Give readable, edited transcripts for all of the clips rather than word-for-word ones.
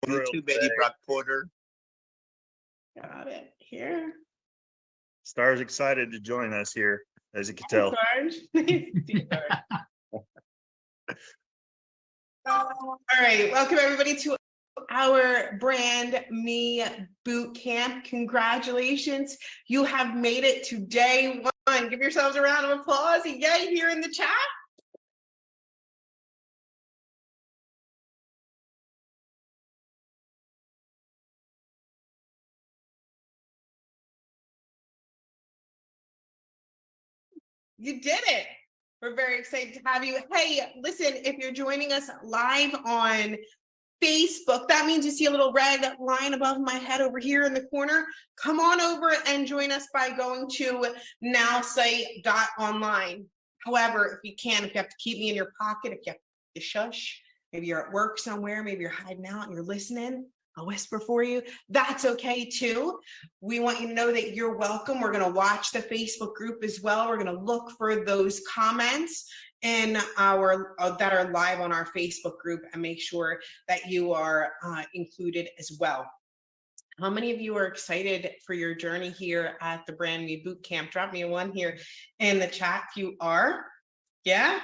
YouTube, Eddie Brock Porter. Got it here. Star's excited to join us here, as you can tell. Sarge. All right, welcome everybody to our Brandme boot camp. Congratulations, you have made it to day one. Give yourselves a round of applause. Yay, here in the chat. You did it. We're very excited to have you. Hey, listen, if you're joining us live on Facebook, that means you see a little red line above my head over here in the corner. Come on over and join us by going to nowsite.online. However, if you can, if you have to keep me in your pocket, if you have to shush, maybe you're at work somewhere, maybe you're hiding out and you're listening, I'll whisper for you. That's okay too. We want you to know that you're welcome. We're going to watch the Facebook group as well. We're going to look for those comments in our that are live on our Facebook group and make sure that you are included as well. How many of you are excited for your journey here at the Brandme Bootcamp? Drop me a one here in the chat if you are. Yeah,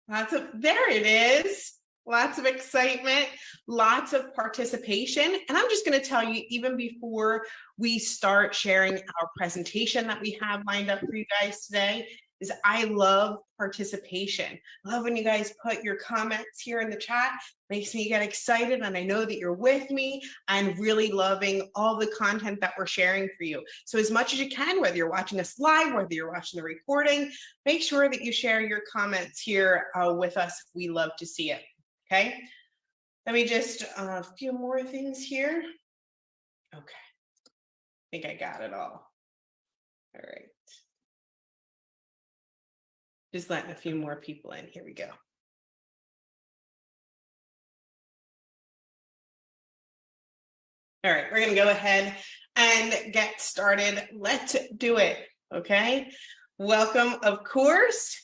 there it is. Lots of excitement, lots of participation. And I'm just going to tell you, even before we start sharing our presentation that we have lined up for you guys today, is I love participation. I love when you guys put your comments here in the chat. Makes me get excited, and I know that you're with me and really loving all the content that we're sharing for you. So as much as you can, whether you're watching us live, whether you're watching the recording, make sure that you share your comments here with us. We love to see it. Okay, let me just a few more things here. Okay, I think I got it all. All right. Just letting a few more people in. Here we go. All right, we're gonna go ahead and get started. Let's do it, okay? Welcome, of course.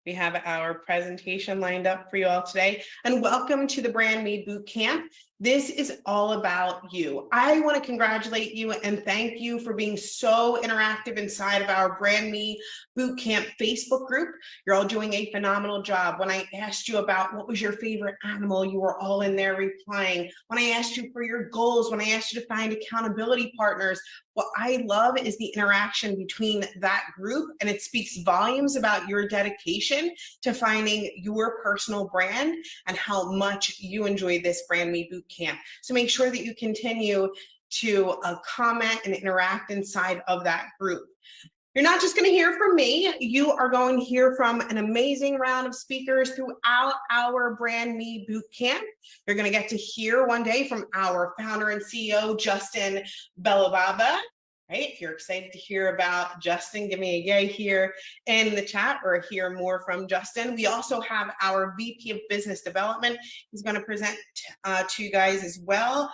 We have our presentation lined up for you all today, and welcome to the Brandme Bootcamp. This is all about you. I want to congratulate you and thank you for being so interactive inside of our Brandme Bootcamp Facebook group. You're all doing a phenomenal job. When I asked you about what was your favorite animal, you were all in there replying. When I asked you for your goals, when I asked you to find accountability partners, what I love is the interaction between that group, and it speaks volumes about your dedication to finding your personal brand and how much you enjoy this Brandme Bootcamp. So make sure that you continue to comment and interact inside of that group. You're not just going to hear from me, you are going to hear from an amazing round of speakers throughout our Brandme Bootcamp. You're going to get to hear one day from our founder and CEO, Justin Belababa. Right? If you're excited to hear about Justin, give me a yay here in the chat or hear more from Justin. We also have our VP of Business Development. He's going to present to you guys as well.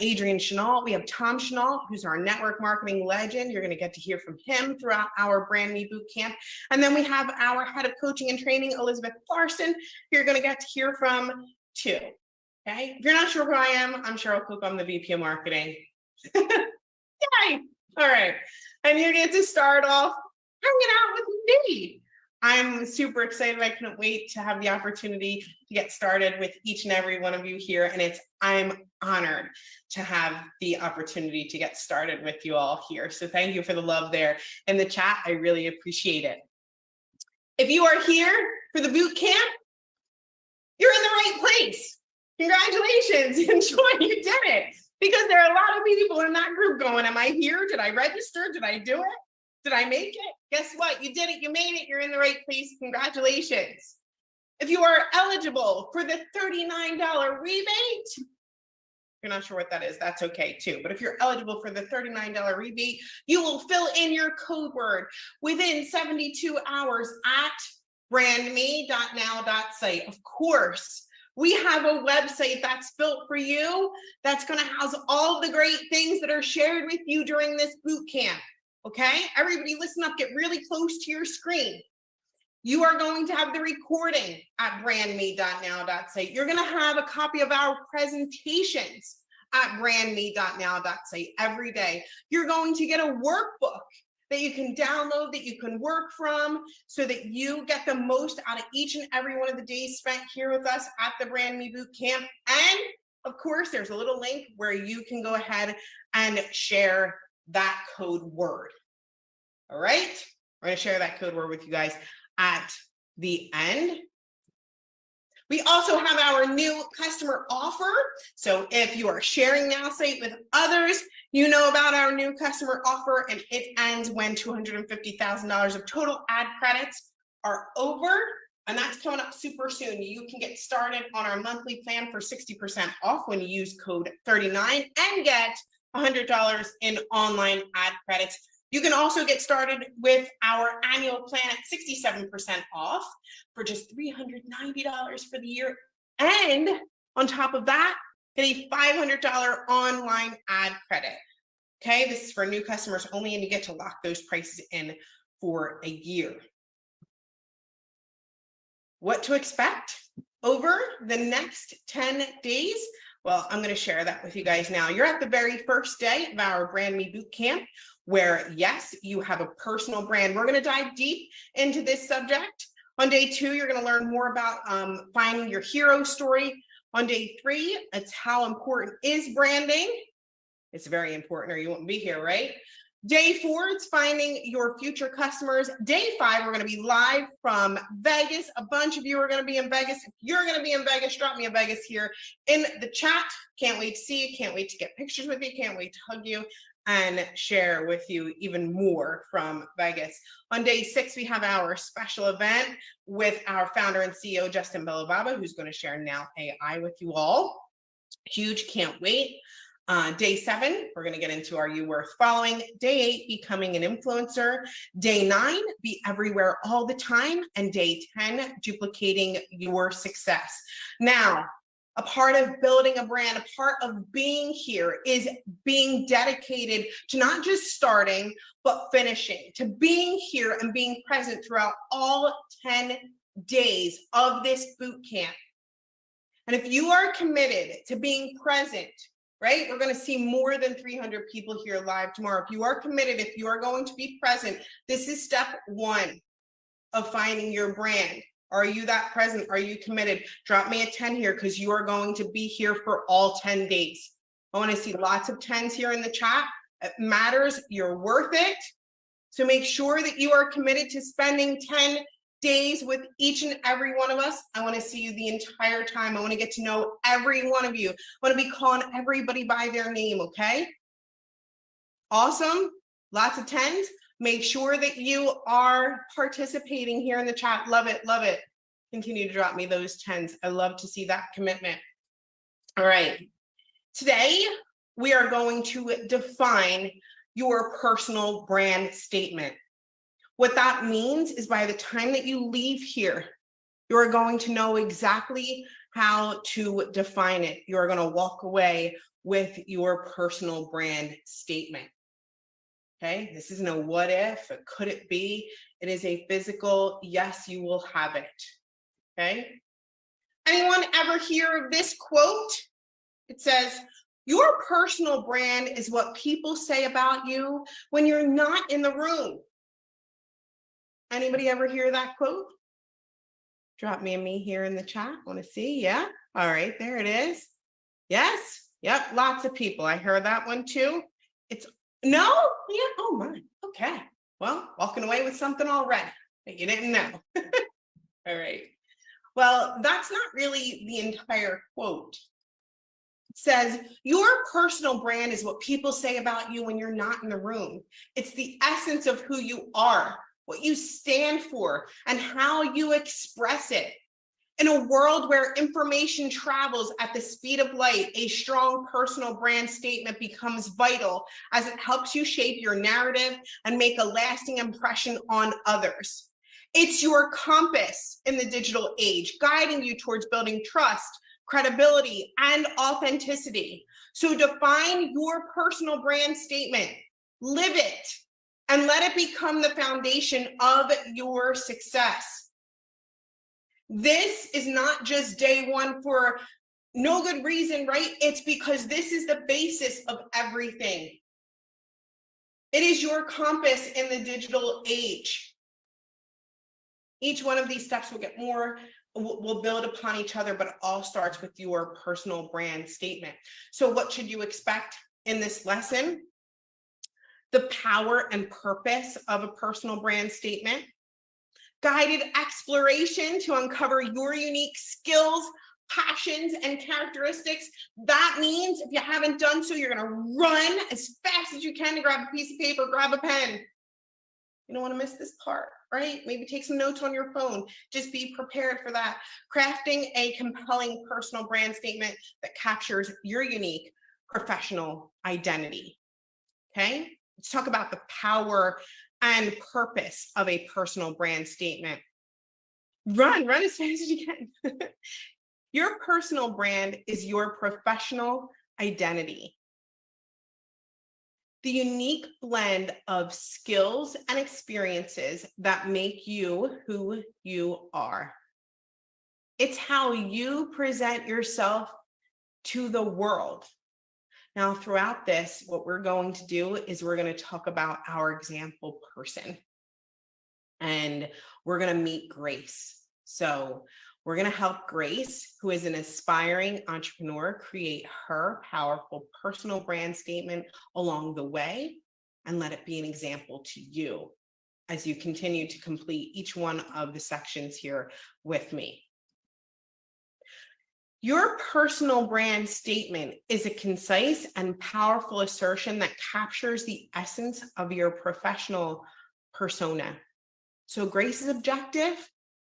Adrian Chenault. We have Tom Chenault, who's our network marketing legend. You're going to get to hear from him throughout our Brandme Bootcamp. And then we have our head of coaching and training, Elizabeth Larson, who you're going to get to hear from too. Okay. If you're not sure who I am, I'm Cheryl Cook. I'm the VP of marketing. Yay. All right. And you get to start off hanging out with me. I'm super excited. I couldn't wait to have the opportunity to get started with each and every one of you here. And I'm honored to have the opportunity to get started with you all here. So thank you for the love there in the chat. I really appreciate it. If you are here for the boot camp, you're in the right place. Congratulations. Enjoy. You did it. Because there are a lot of people in that group going, am I here? Did I register? Did I do it? Did I make it? Guess what? You did it. You made it. You're in the right place. Congratulations. If you are eligible for the $39 rebate, if you're not sure what that is, that's okay too. But if you're eligible for the $39 rebate, you will fill in your code word within 72 hours at brandme.now.site. Of course, we have a website that's built for you that's going to house all the great things that are shared with you during this boot camp. Okay, everybody listen up, get really close to your screen. You are going to have the recording at brandme.now.site. You're going to have a copy of our presentations at brandme.now.site every day. You're going to get a workbook that you can download, that you can work from, so that you get the most out of each and every one of the days spent here with us at the Brandme Bootcamp. And of course, there's a little link where you can go ahead and share that code word. All right, we're going to share that code word with you guys at the end. We also have our new customer offer. So if you are sharing Now Site with others, you know about our new customer offer, and it ends when $250,000 of total ad credits are over. And that's coming up super soon. You can get started on our monthly plan for 60% off when you use code 39 and get $100 in online ad credits. You can also get started with our annual plan at 67% off for just $390 for the year. And on top of that, get a $500 online ad credit. Okay, this is for new customers only, and you get to lock those prices in for a year. What to expect over the next 10 days? Well, I'm going to share that with you guys now. You're at the very first day of our Brandme Bootcamp, where, yes, you have a personal brand. We're going to dive deep into this subject. On day 2, you're going to learn more about finding your hero story. On day 3, it's how important is branding. It's very important, or you wouldn't be here, right? Day 4, it's finding your future customers. Day 5, we're going to be live from Vegas. A bunch of you are going to be in Vegas. If you're going to be in Vegas, drop me a Vegas here in the chat. Can't wait to see you. Can't wait to get pictures with you. Can't wait to hug you and share with you even more from Vegas. On day 6, we have our special event with our founder and CEO, Justin Belobaba, who's going to share Now AI with you all. Huge, can't wait. Day 7, we're going to get into Are You Worth Following? Day 8, becoming an influencer. Day 9, be everywhere all the time. And day 10, duplicating your success. Now, a part of building a brand, a part of being here is being dedicated to not just starting, but finishing, to being here and being present throughout all 10 days of this boot camp. And if you are committed to being present, right? We're going to see more than 300 people here live tomorrow. If you are committed, if you are going to be present, this is step 1 of finding your brand. Are you that present? Are you committed? Drop me a 10 here, because you are going to be here for all 10 days. I want to see lots of 10s here in the chat. It matters. You're worth it. So make sure that you are committed to spending 10 days with each and every one of us. I want to see you the entire time. I want to get to know every one of you. I want to be calling everybody by their name, okay? Awesome. Lots of 10s. Make sure that you are participating here in the chat. Love it, love it. Continue to drop me those 10s. I love to see that commitment. All right. Today, we are going to define your personal brand statement. What that means is by the time that you leave here, you're going to know exactly how to define it. You're going to walk away with your personal brand statement. Okay, this isn't a what if, could it be? It is a physical, yes, you will have it. Okay. Anyone ever hear of this quote? It says, your personal brand is what people say about you when you're not in the room. Anybody ever hear that quote? Drop me here in the chat. I want to see. Yeah. All right. There it is. Yes. Yep. Lots of people. I heard that one too. It's no. Yeah. Oh my. Okay. Well, walking away with something already that you didn't know. All right. Well, that's not really the entire quote. It says, your personal brand is what people say about you when you're not in the room. It's the essence of who you are, what you stand for, and how you express it. In a world where information travels at the speed of light, a strong personal brand statement becomes vital as it helps you shape your narrative and make a lasting impression on others. It's your compass in the digital age, guiding you towards building trust, credibility, and authenticity. So define your personal brand statement, live it, and let it become the foundation of your success. This is not just day one for no good reason, right? It's because this is the basis of everything. It is your compass in the digital age. Each one of these steps will get more, will build upon each other, but it all starts with your personal brand statement. So what should you expect in this lesson? The power and purpose of a personal brand statement, guided exploration to uncover your unique skills, passions, and characteristics. That means if you haven't done so, you're going to run as fast as you can to grab a piece of paper, grab a pen. You don't want to miss this part, right? Maybe take some notes on your phone. Just be prepared for that. Crafting a compelling personal brand statement that captures your unique professional identity. Okay, let's talk about the power and purpose of a personal brand statement. Run as fast as you can. Your personal brand is your professional identity. The unique blend of skills and experiences that make you who you are. It's how you present yourself to the world. Now, throughout this, what we're going to do is we're going to talk about our example person. And we're going to meet Grace. So we're going to help Grace, who is an aspiring entrepreneur, create her powerful personal brand statement along the way and let it be an example to you as you continue to complete each one of the sections here with me. Your personal brand statement is a concise and powerful assertion that captures the essence of your professional persona. So Grace's objective?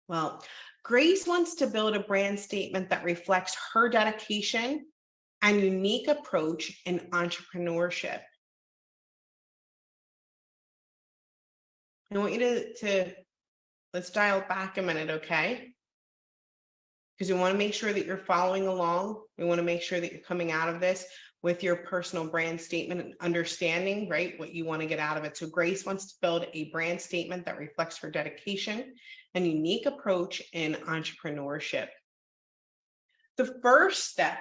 Well, Grace wants to build a brand statement that reflects her dedication and unique approach in entrepreneurship. I want you to let's dial back a minute, okay? Because we want to make sure that you're following along. We want to make sure that you're coming out of this with your personal brand statement and understanding, right, what you want to get out of it. So Grace wants to build a brand statement that reflects her dedication and unique approach in entrepreneurship. The first step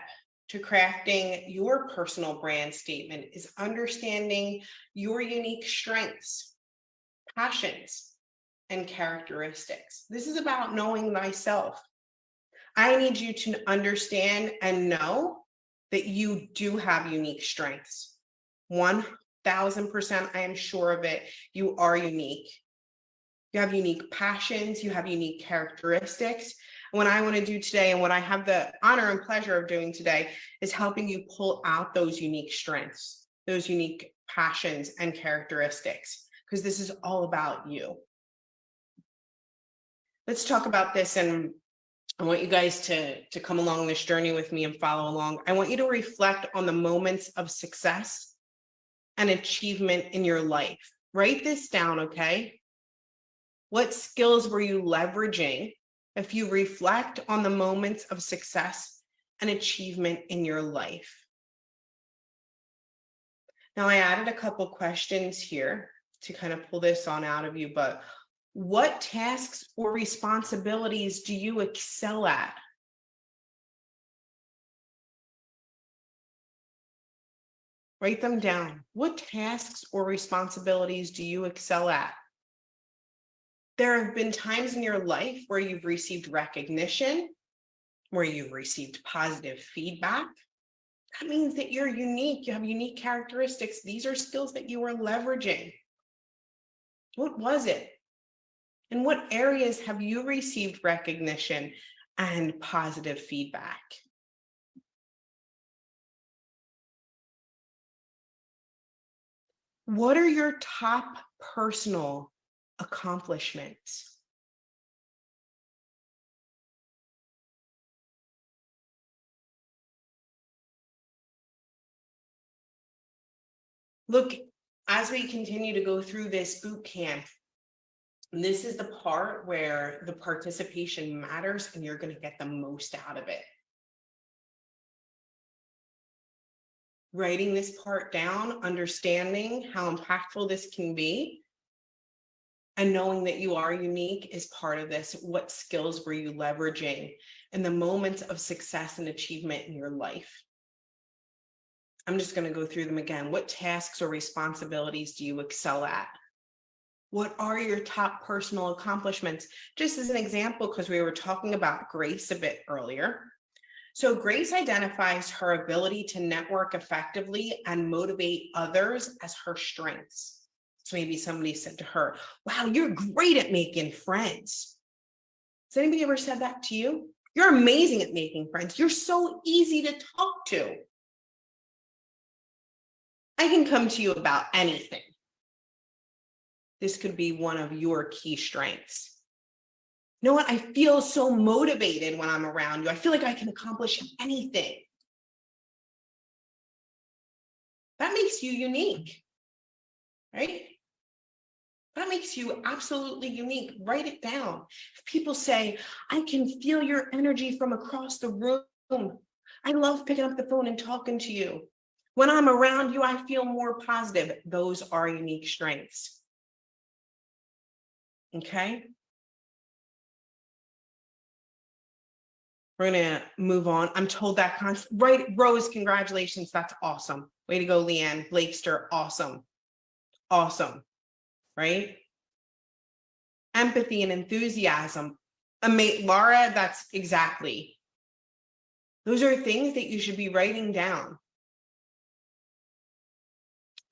to crafting your personal brand statement is understanding your unique strengths, passions, and characteristics. This is about knowing thyself. I need you to understand and know that you do have unique strengths. 1000%, I am sure of it. You are unique. You have unique passions. You have unique characteristics. What I want to do today, and what I have the honor and pleasure of doing today, is helping you pull out those unique strengths, those unique passions and characteristics, because this is all about you. Let's talk about this, and I want you guys to come along this journey with me and follow along. I want you to reflect on the moments of success and achievement in your life. Write this down, okay? What skills were you leveraging if you reflect on the moments of success and achievement in your life? Now, I added a couple questions here to kind of pull this on out of you, but what tasks or responsibilities do you excel at? Write them down. What tasks or responsibilities do you excel at? There have been times in your life where you've received recognition, where you've received positive feedback. That means that you're unique. You have unique characteristics. These are skills that you are leveraging. What was it? In what areas have you received recognition and positive feedback? What are your top personal accomplishments? Look, as we continue to go through this boot camp, this is the part where the participation matters and you're going to get the most out of it. Writing this part down, understanding how impactful this can be, And knowing that you are unique is part of this. What skills were you leveraging in the moments of success and achievement in your life? I'm just going to go through them again. What tasks or responsibilities do you excel at? What are your top personal accomplishments? Just as an example, because we were talking about Grace a bit earlier. So Grace identifies her ability to network effectively and motivate others as her strengths. So maybe somebody said to her, wow, you're great at making friends. Has anybody ever said that to you? You're amazing at making friends. You're so easy to talk to. I can come to you about anything. This could be one of your key strengths. You know what? I feel so motivated when I'm around you. I feel like I can accomplish anything. That makes you unique, right? That makes you absolutely unique. Write it down. If people say, I can feel your energy from across the room. I love picking up the phone and talking to you. When I'm around you, I feel more positive. Those are unique strengths. Okay. We're going to move on. I'm told that right. Rose, congratulations. That's awesome. Way to go, Leanne. Blakester, awesome. Awesome. Right? Empathy and enthusiasm. Laura, that's exactly. Those are things that you should be writing down.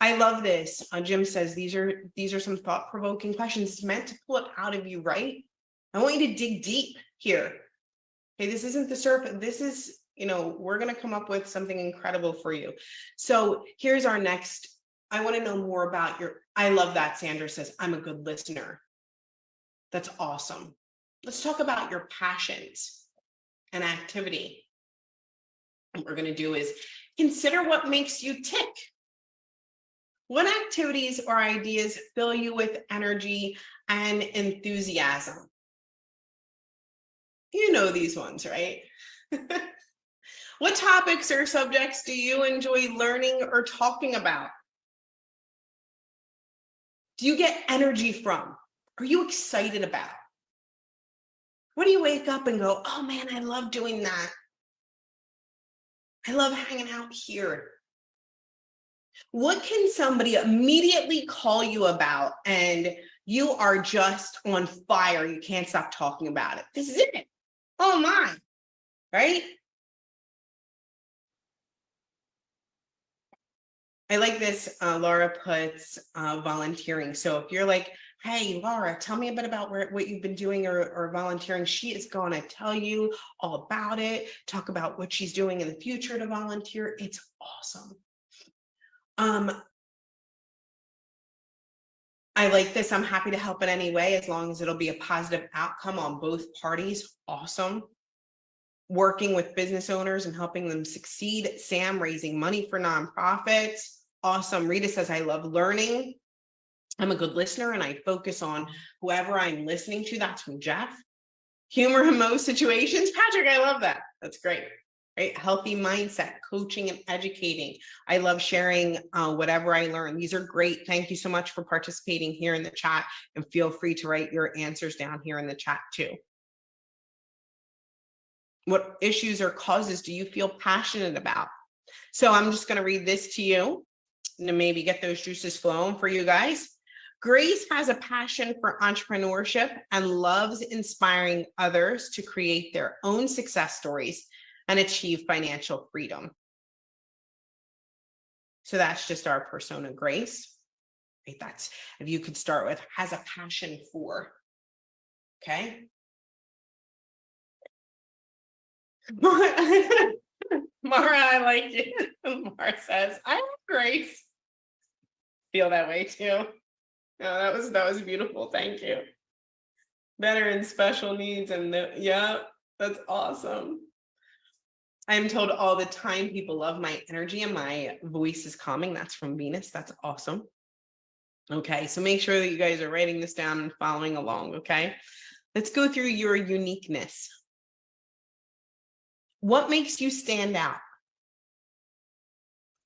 I love this. Jim says these are some thought-provoking questions. It's meant to pull it out of you, right? I want you to dig deep here. Okay, this isn't the surface. This is, we're going to come up with something incredible for you. So here's our next. I want to know more about I love that. Sandra says, I'm a good listener. That's awesome. Let's talk about your passions and activity. What we're going to do is consider what makes you tick. What activities or ideas fill you with energy and enthusiasm? You know these ones, right? What topics or subjects do you enjoy learning or talking about? Do you get energy from? Are you excited about? What do you wake up and go, oh man, I love doing that. I love hanging out here. What can somebody immediately call you about and you are just on fire? You can't stop talking about it. This is it. Oh my, right? I like this. Laura puts volunteering. So if you're like, hey, Laura, tell me a bit about what you've been doing or volunteering, she is going to tell you all about it, talk about what she's doing in the future to volunteer. It's awesome. I like this. I'm happy to help in any way as long as it'll be a positive outcome on both parties. Awesome. Working with business owners and helping them succeed. Sam, raising money for nonprofits. Awesome. Rita says, I love learning. I'm a good listener and I focus on whoever I'm listening to. That's from Jeff. Humor in most situations. Patrick, I love that. That's great. Right? Healthy mindset, coaching and educating. I love sharing whatever I learn. These are great. Thank you so much for participating here in the chat, and feel free to write your answers down here in the chat too. What issues or causes do you feel passionate about? So I'm just going to read this to you and maybe get those juices flowing for you guys. Grace has a passion for entrepreneurship and loves inspiring others to create their own success stories and achieve financial freedom. So that's just our persona, Grace. Right? That's if you could start with has a passion for. Okay. Mara, I like it. Mara says, I love Grace. Feel that way too. No, that was beautiful. Thank you. Better special needs and yeah, that's awesome. I'm told all the time people love my energy and my voice is calming. That's from Venus. That's awesome. Okay, so make sure that you guys are writing this down and following along, okay? Let's go through your uniqueness. What makes you stand out?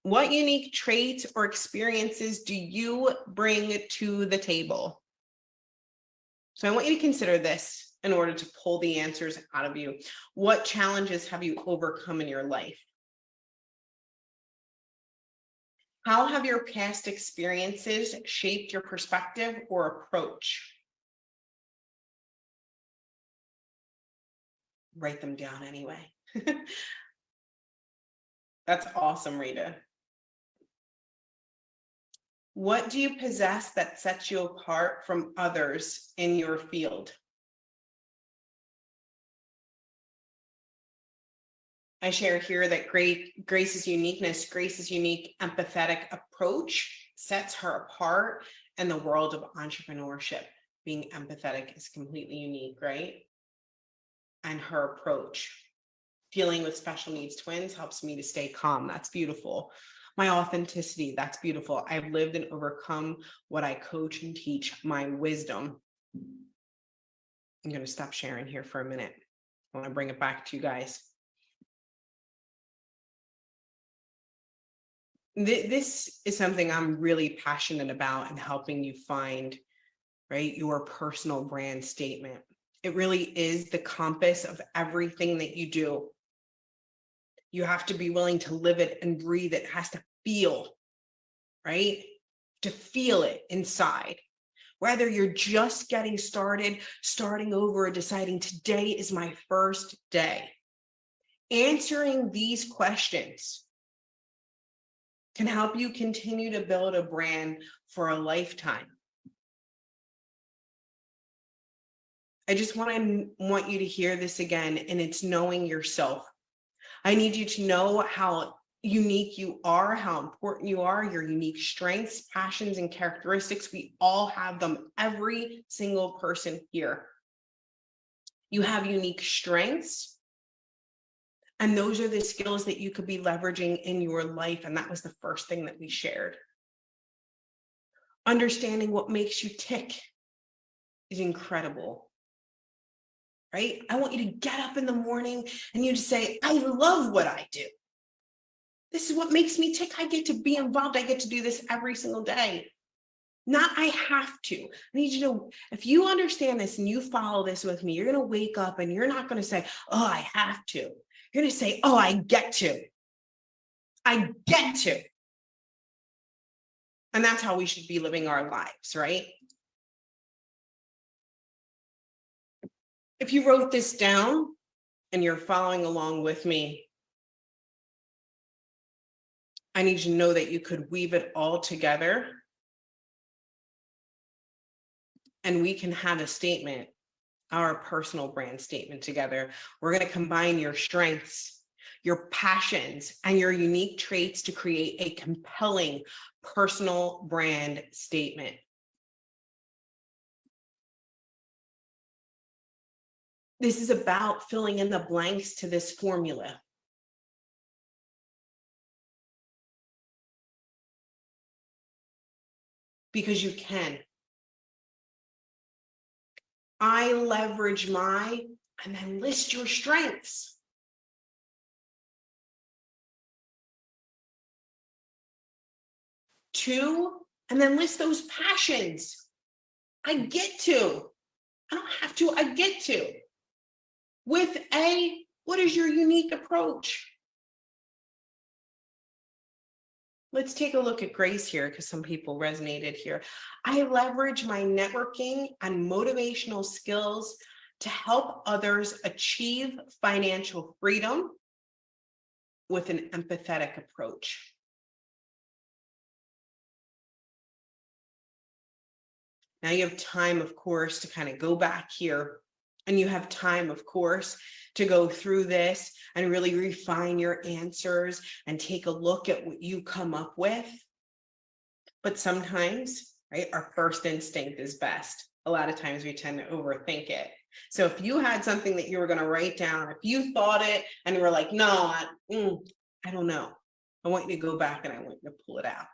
What unique traits or experiences do you bring to the table? So I want you to consider this in order to pull the answers out of you. What challenges have you overcome in your life? How have your past experiences shaped your perspective or approach? Write them down anyway. That's awesome, Rita. What do you possess that sets you apart from others in your field? I share here that Grace's unique empathetic approach sets her apart in the world of entrepreneurship. Being empathetic is completely unique, right? And her approach, dealing with special needs twins, helps me to stay calm. That's beautiful. My authenticity, that's beautiful. I've lived and overcome what I coach and teach, my wisdom. I'm going to stop sharing here for a minute. I want to bring it back to you guys. This is something I'm really passionate about and helping you find, right? Your personal brand statement. It really is the compass of everything that you do. You have to be willing to live it and breathe it. It has to feel, right? To feel it inside. Whether you're just getting started, starting over, or deciding today is my first day. Answering these questions can help you continue to build a brand for a lifetime. I just want you to hear this again, and it's knowing yourself. I need you to know how unique you are, how important you are, your unique strengths, passions, and characteristics. We all have them, every single person here. You have unique strengths, and those are the skills that you could be leveraging in your life. And that was the first thing that we shared. Understanding what makes you tick is incredible, right? I want you to get up in the morning and you to say, I love what I do. This is what makes me tick. I get to be involved. I get to do this every single day. Not I have to. I need you to, if you understand this and you follow this with me, you're going to wake up and you're not going to say, oh, I have to. You're going to say, oh, I get to. I get to. And that's how we should be living our lives, right? If you wrote this down and you're following along with me, I need you to know that you could weave it all together and we can have a statement, our personal brand statement together. We're going to combine your strengths, your passions, and your unique traits to create a compelling personal brand statement. This is about filling in the blanks to this formula. Because you can. I leverage my, and then list your strengths. Two, and then list those passions. I get to. I don't have to, I get to. With a, what is your unique approach? Let's take a look at Grace here because some people resonated here. I leverage my networking and motivational skills to help others achieve financial freedom with an empathetic approach. Now you have time, of course, to kind of go back here, and you have time, of course, to go through this and really refine your answers and take a look at what you come up with. But sometimes, right, our first instinct is best. A lot of times we tend to overthink it. So if you had something that you were going to write down, if you thought it and you were like, no, I don't know. I want you to go back and I want you to pull it out.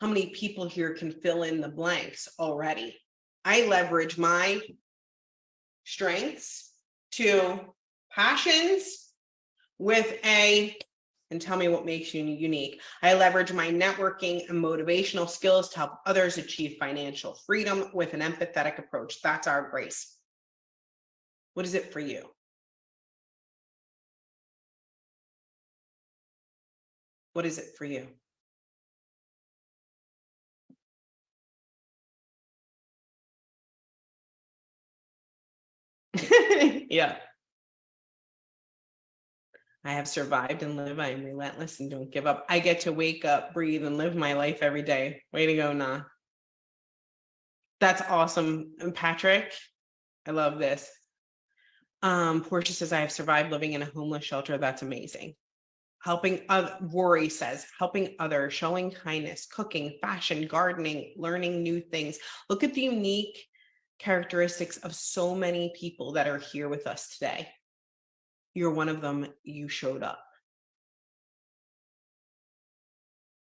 How many people here can fill in the blanks already? I leverage my strengths to passions with a and tell me what makes you unique. I leverage my networking and motivational skills to help others achieve financial freedom with an empathetic approach. That's our grace. What is it for you? What is it for you? Yeah. I have survived and live. I am relentless and don't give up. I get to wake up, breathe, and live my life every day. Way to go, Nah. That's awesome. And Patrick, I love this. Portia says, I have survived living in a homeless shelter. That's amazing. Helping Rory says, helping others, showing kindness, cooking, fashion, gardening, learning new things. Look at the unique characteristics of so many people that are here with us today. You're one of them. You showed up.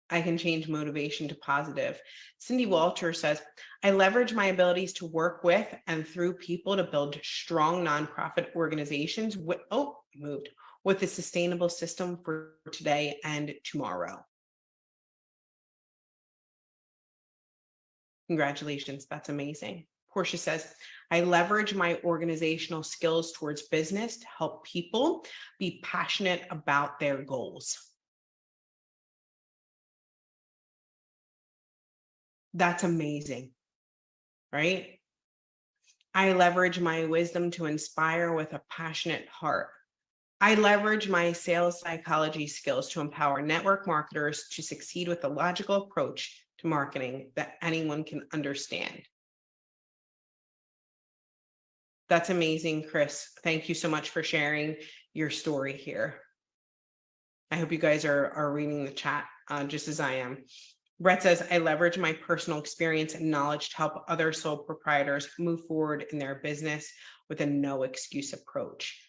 I can change motivation to positive. Cindy Walter says, I leverage my abilities to work with and through people to build strong nonprofit organizations with a sustainable system for today and tomorrow. Congratulations, that's amazing. Portia says, I leverage my organizational skills towards business to help people be passionate about their goals. That's amazing, right? I leverage my wisdom to inspire with a passionate heart. I leverage my sales psychology skills to empower network marketers to succeed with a logical approach to marketing that anyone can understand. That's amazing, Chris. Thank you so much for sharing your story here. I hope you guys are reading the chat just as I am. Brett says, I leverage my personal experience and knowledge to help other sole proprietors move forward in their business with a no excuse approach.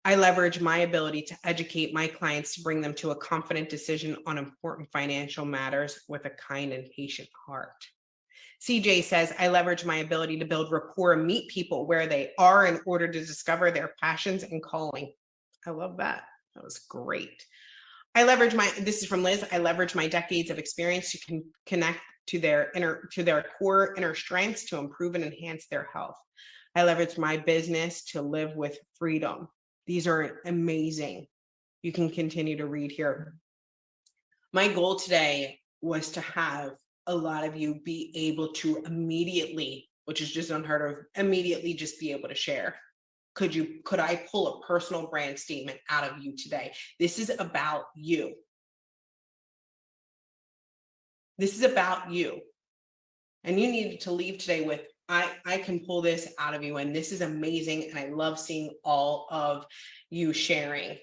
I leverage my ability to educate my clients to bring them to a confident decision on important financial matters with a kind and patient heart. CJ says, I leverage my ability to build rapport and meet people where they are in order to discover their passions and calling. I love that. That was great. This is from Liz, I leverage my decades of experience to connect to their core inner strengths to improve and enhance their health. I leverage my business to live with freedom. These are amazing. You can continue to read here. My goal today was to have a lot of you be able to immediately, which is just unheard of, immediately just be able to share. Could I pull a personal brand statement out of you today? This is about you. This is about you. And you needed to leave today with, I can pull this out of you, and this is amazing. And I love seeing all of you sharing.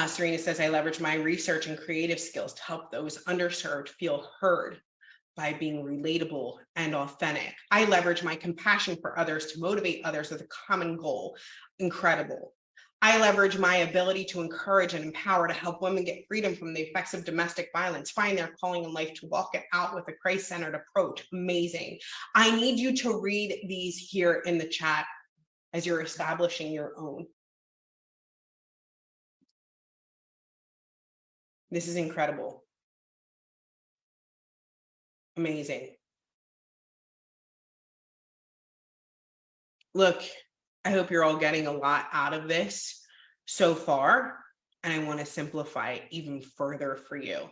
Serena says, I leverage my research and creative skills to help those underserved feel heard by being relatable and authentic. I leverage my compassion for others to motivate others with a common goal. Incredible. I leverage my ability to encourage and empower to help women get freedom from the effects of domestic violence, find their calling in life, to walk it out with a Christ-centered approach. Amazing. I need you to read these here in the chat as you're establishing your own. This is incredible. Amazing. Look, I hope you're all getting a lot out of this so far, and I want to simplify it even further for you.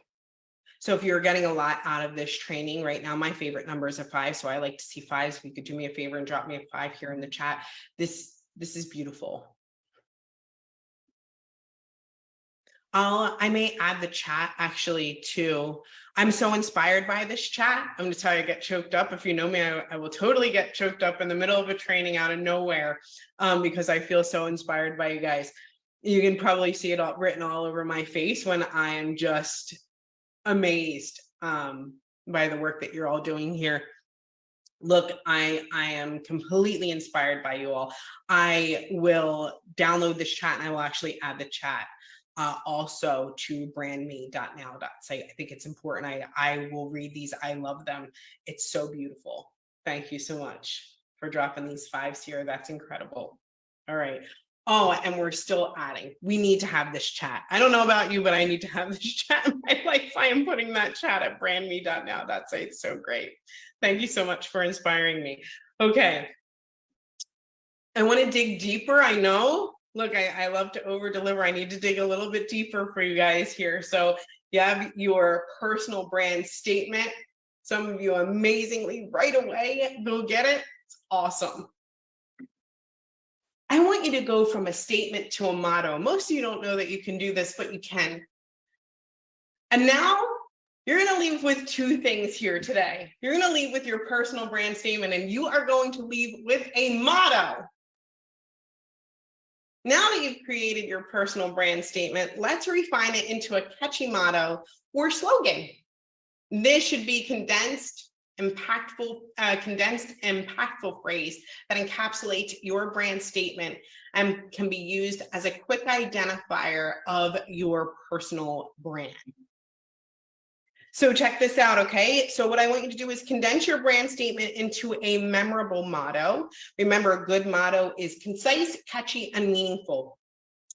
So if you're getting a lot out of this training right now, my favorite number is a 5, so I like to see 5s. If you could do me a favor and drop me a 5 here in the chat. This is beautiful. I may add the chat actually too. I'm so inspired by this chat. I'm going to tell you, I get choked up. If you know me, I will totally get choked up in the middle of a training out of nowhere because I feel so inspired by you guys. You can probably see it all written all over my face when I am just amazed by the work that you're all doing here. Look, I am completely inspired by you all. I will download this chat and I will actually add the chat also to brandme.now.site. I think it's important. I will read these. I love them. It's so beautiful. Thank you so much for dropping these 5s here. That's incredible. All right. Oh, and we're still adding. We need to have this chat. I don't know about you, but I need to have this chat in my life. I am putting that chat at brandme.now. That's so great. Thank you so much for inspiring me. Okay. I want to dig deeper. I know. Look, I love to over deliver. I need to dig a little bit deeper for you guys here. So you have your personal brand statement. Some of you amazingly right away go get it. It's awesome. I want you to go from a statement to a motto. Most of you don't know that you can do this, but you can. And now you're going to leave with two things here today. You're going to leave with your personal brand statement, and you are going to leave with a motto. Now that you've created your personal brand statement, let's refine it into a catchy motto or slogan. This should be condensed, impactful phrase that encapsulates your brand statement and can be used as a quick identifier of your personal brand. So check this out, okay? So what I want you to do is condense your brand statement into a memorable motto. Remember, a good motto is concise, catchy, and meaningful.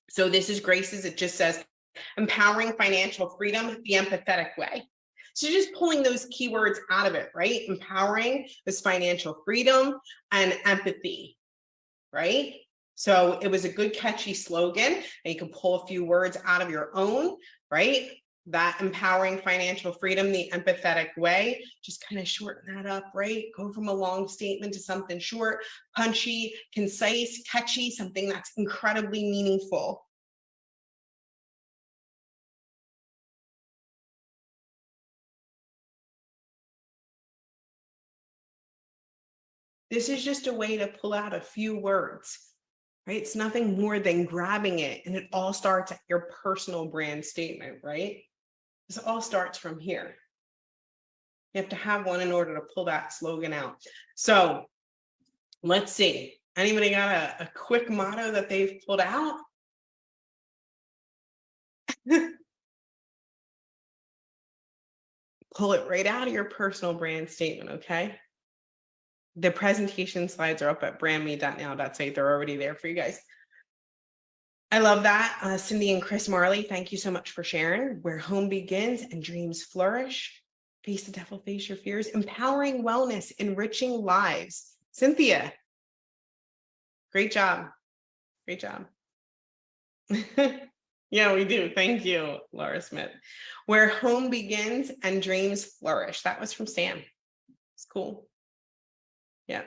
So this is Grace's. It just says, empowering financial freedom the empathetic way. So just pulling those keywords out of it, right? Empowering is financial freedom and empathy, right? So it was a good catchy slogan, and you can pull a few words out of your own, right? That empowering financial freedom the empathetic way, just kind of shorten that up, right? Go from a long statement to something short, punchy, concise, catchy, something that's incredibly meaningful. This is just a way to pull out a few words, right? It's nothing more than grabbing it, and it all starts at your personal brand statement, right? This all starts from here. You have to have one in order to pull that slogan out. So let's see. Anybody got a quick motto that they've pulled out? Pull it right out of your personal brand statement, okay? The presentation slides are up at brandme.now.site. They're already there for you guys. I love that. Cindy and Chris Marley, thank you so much for sharing. Where home begins and dreams flourish. Face the devil, face your fears. Empowering wellness, enriching lives. Cynthia, great job. Great job. Yeah, we do. Thank you, Laura Smith. Where home begins and dreams flourish. That was from Sam. It's cool. Yeah.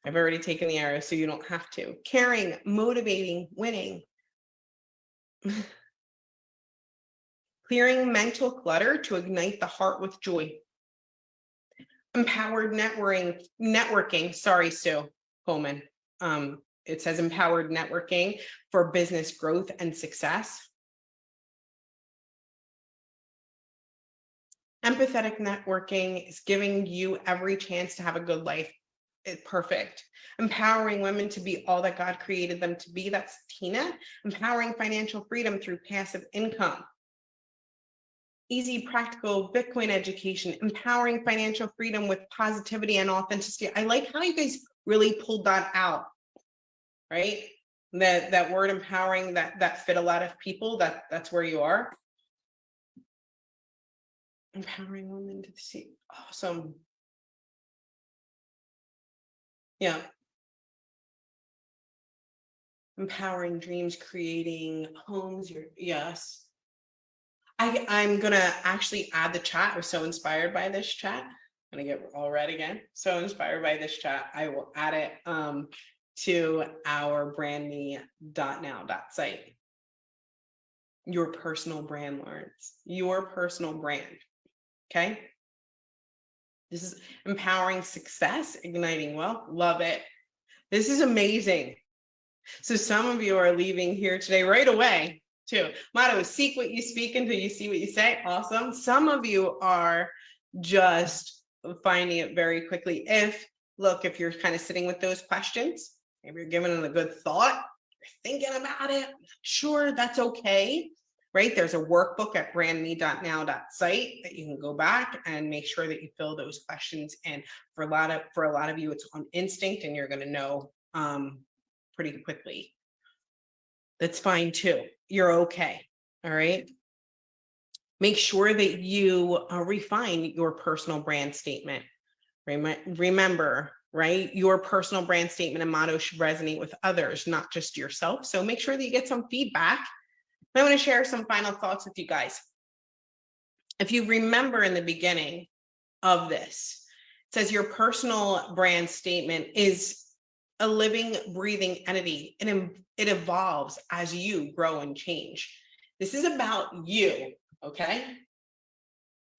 I've already taken the arrow, so you don't have to. Caring, motivating, winning. Clearing mental clutter to ignite the heart with joy. Empowered networking. Sorry, Sue Coleman. It says empowered networking for business growth and success. Empathetic networking is giving you every chance to have a good life. It's perfect. Empowering women to be all that God created them to be. That's Tina. Empowering financial freedom through passive income. Easy, practical Bitcoin education. Empowering financial freedom with positivity and authenticity. I like how you guys really pulled that out, right? That word empowering that fit a lot of people. That's where you are. Empowering women to see. Awesome. Yeah. Empowering dreams, creating homes. Yes. I'm gonna actually add the chat. I was so inspired by this chat. I'm gonna get all red again. So inspired by this chat. I will add it to our brandme.now.site. Your personal brand, Lawrence. Your personal brand. Okay. This is empowering success, igniting wealth. Love it. This is amazing. So some of you are leaving here today right away too. Motto is seek what you speak until you see what you say. Awesome. Some of you are just finding it very quickly. If you're kind of sitting with those questions, maybe you're giving it a good thought, you're thinking about it, sure, that's okay. Right? There's a workbook at brandme.now.site that you can go back and make sure that you fill those questions in. For a lot of you, it's on instinct and you're going to know pretty quickly. That's fine too. You're okay. All right. Make sure that you refine your personal brand statement. Remember, right? Your personal brand statement and motto should resonate with others, not just yourself. So make sure that you get some feedback. I want to share some final thoughts with you guys. If you remember in the beginning of this, it says your personal brand statement is a living, breathing entity, and it evolves as you grow and change. This is about you, okay?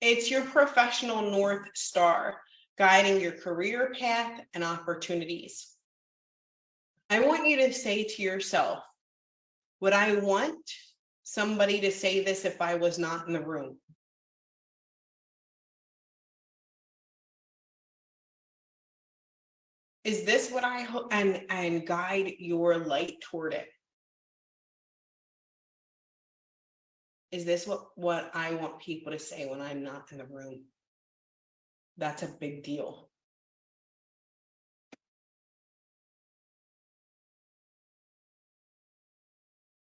It's your professional North Star guiding your career path and opportunities. I want you to say to yourself, would I want somebody to say this if I was not in the room? Is this what I hope and guide your light toward it? Is this what I want people to say when I'm not in the room? That's a big deal.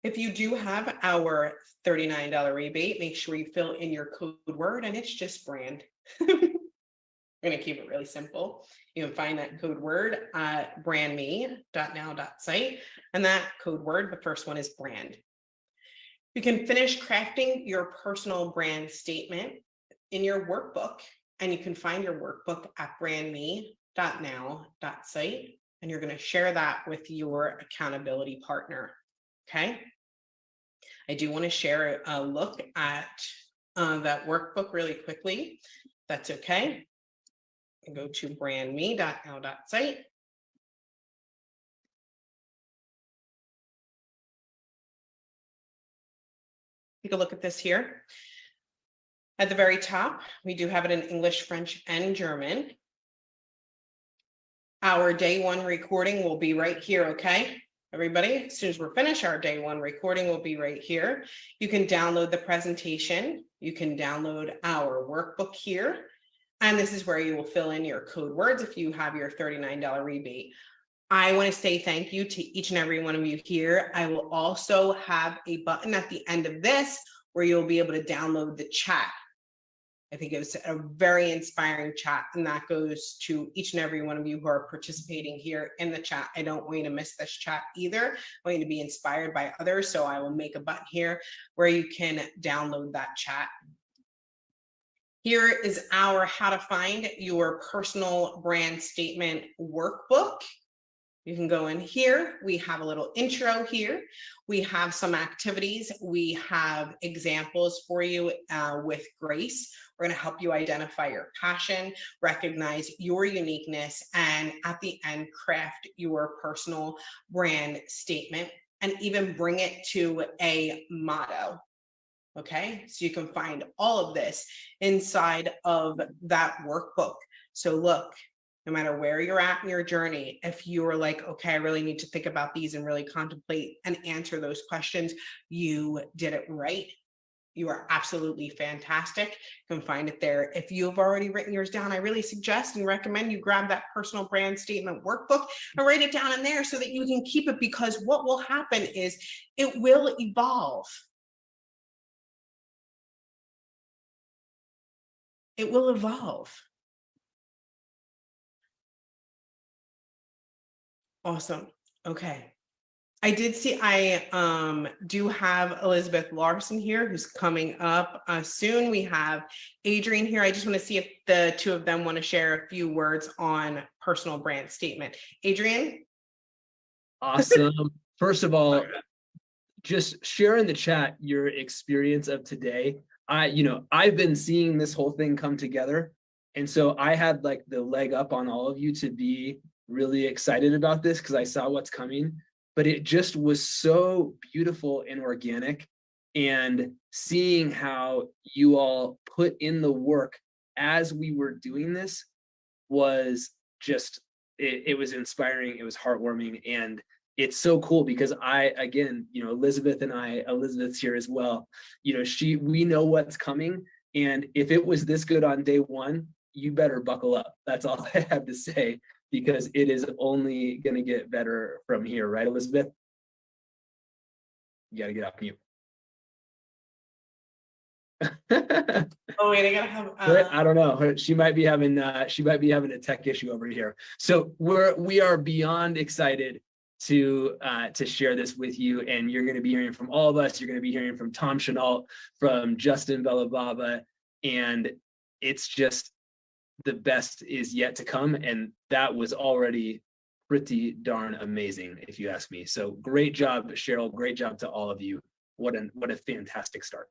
If you do have our $39 rebate, make sure you fill in your code word, and it's just brand. We're going to keep it really simple. You can find that code word at brandme.now.site. And that code word, the first one is brand. You can finish crafting your personal brand statement in your workbook. And you can find your workbook at brandme.now.site. And you're going to share that with your accountability partner. Okay. I do want to share a look at that workbook really quickly. That's okay. Go to brandme.now.site. Take a look at this here. At the very top, we do have it in English, French, and German. Our day one recording will be right here, okay? Everybody, as soon as we're finished, our day one recording will be right here. You can download the presentation. You can download our workbook here. And this is where you will fill in your code words if you have your $39 rebate. I want to say thank you to each and every one of you here. I will also have a button at the end of this where you'll be able to download the chat. I think it was a very inspiring chat, and that goes to each and every one of you who are participating here in the chat. I don't want you to miss this chat either. I want you to be inspired by others. So I will make a button here where you can download that chat. Here is our how to find your personal brand statement workbook. You can go in here. We have a little intro here. We have some activities. We have examples for you with Grace. We're going to help you identify your passion, recognize your uniqueness, and at the end, craft your personal brand statement and even bring it to a motto. Okay, so you can find all of this inside of that workbook. So look, no matter where you're at in your journey, if you're like, okay, I really need to think about these and really contemplate and answer those questions, you did it right. You are absolutely fantastic. You can find it there. If you've already written yours down, I really suggest and recommend you grab that personal brand statement workbook and write it down in there so that you can keep it, because what will happen is it will evolve. It will evolve. Awesome. Okay. I did see, I do have Elizabeth Larson here who's coming up soon. We have Adrian here. I just want to see if the two of them want to share a few words on personal brand statement. Adrian? Awesome. First of all, just share in the chat your experience of today. I've been seeing this whole thing come together. And so I had like the leg up on all of you to be really excited about this because I saw what's coming. But it just was so beautiful and organic. And seeing how you all put in the work as we were doing this was just, it was inspiring. It was heartwarming. And it's so cool because Elizabeth's here as well. We know what's coming. And if it was this good on day one, you better buckle up. That's all I have to say, because it is only going to get better from here. Right, Elizabeth? You gotta get off mute. Oh wait, I gotta have. I don't know. She might be having a tech issue over here. So we are beyond excited to share this with you, and you're going to be hearing from all of us. You're going to be hearing from Tom Chenault, from Justin Bellavava, and it's just the best is yet to come, and that was already pretty darn amazing, if you ask me. So great job, Cheryl. Great job to all of you. What a fantastic start.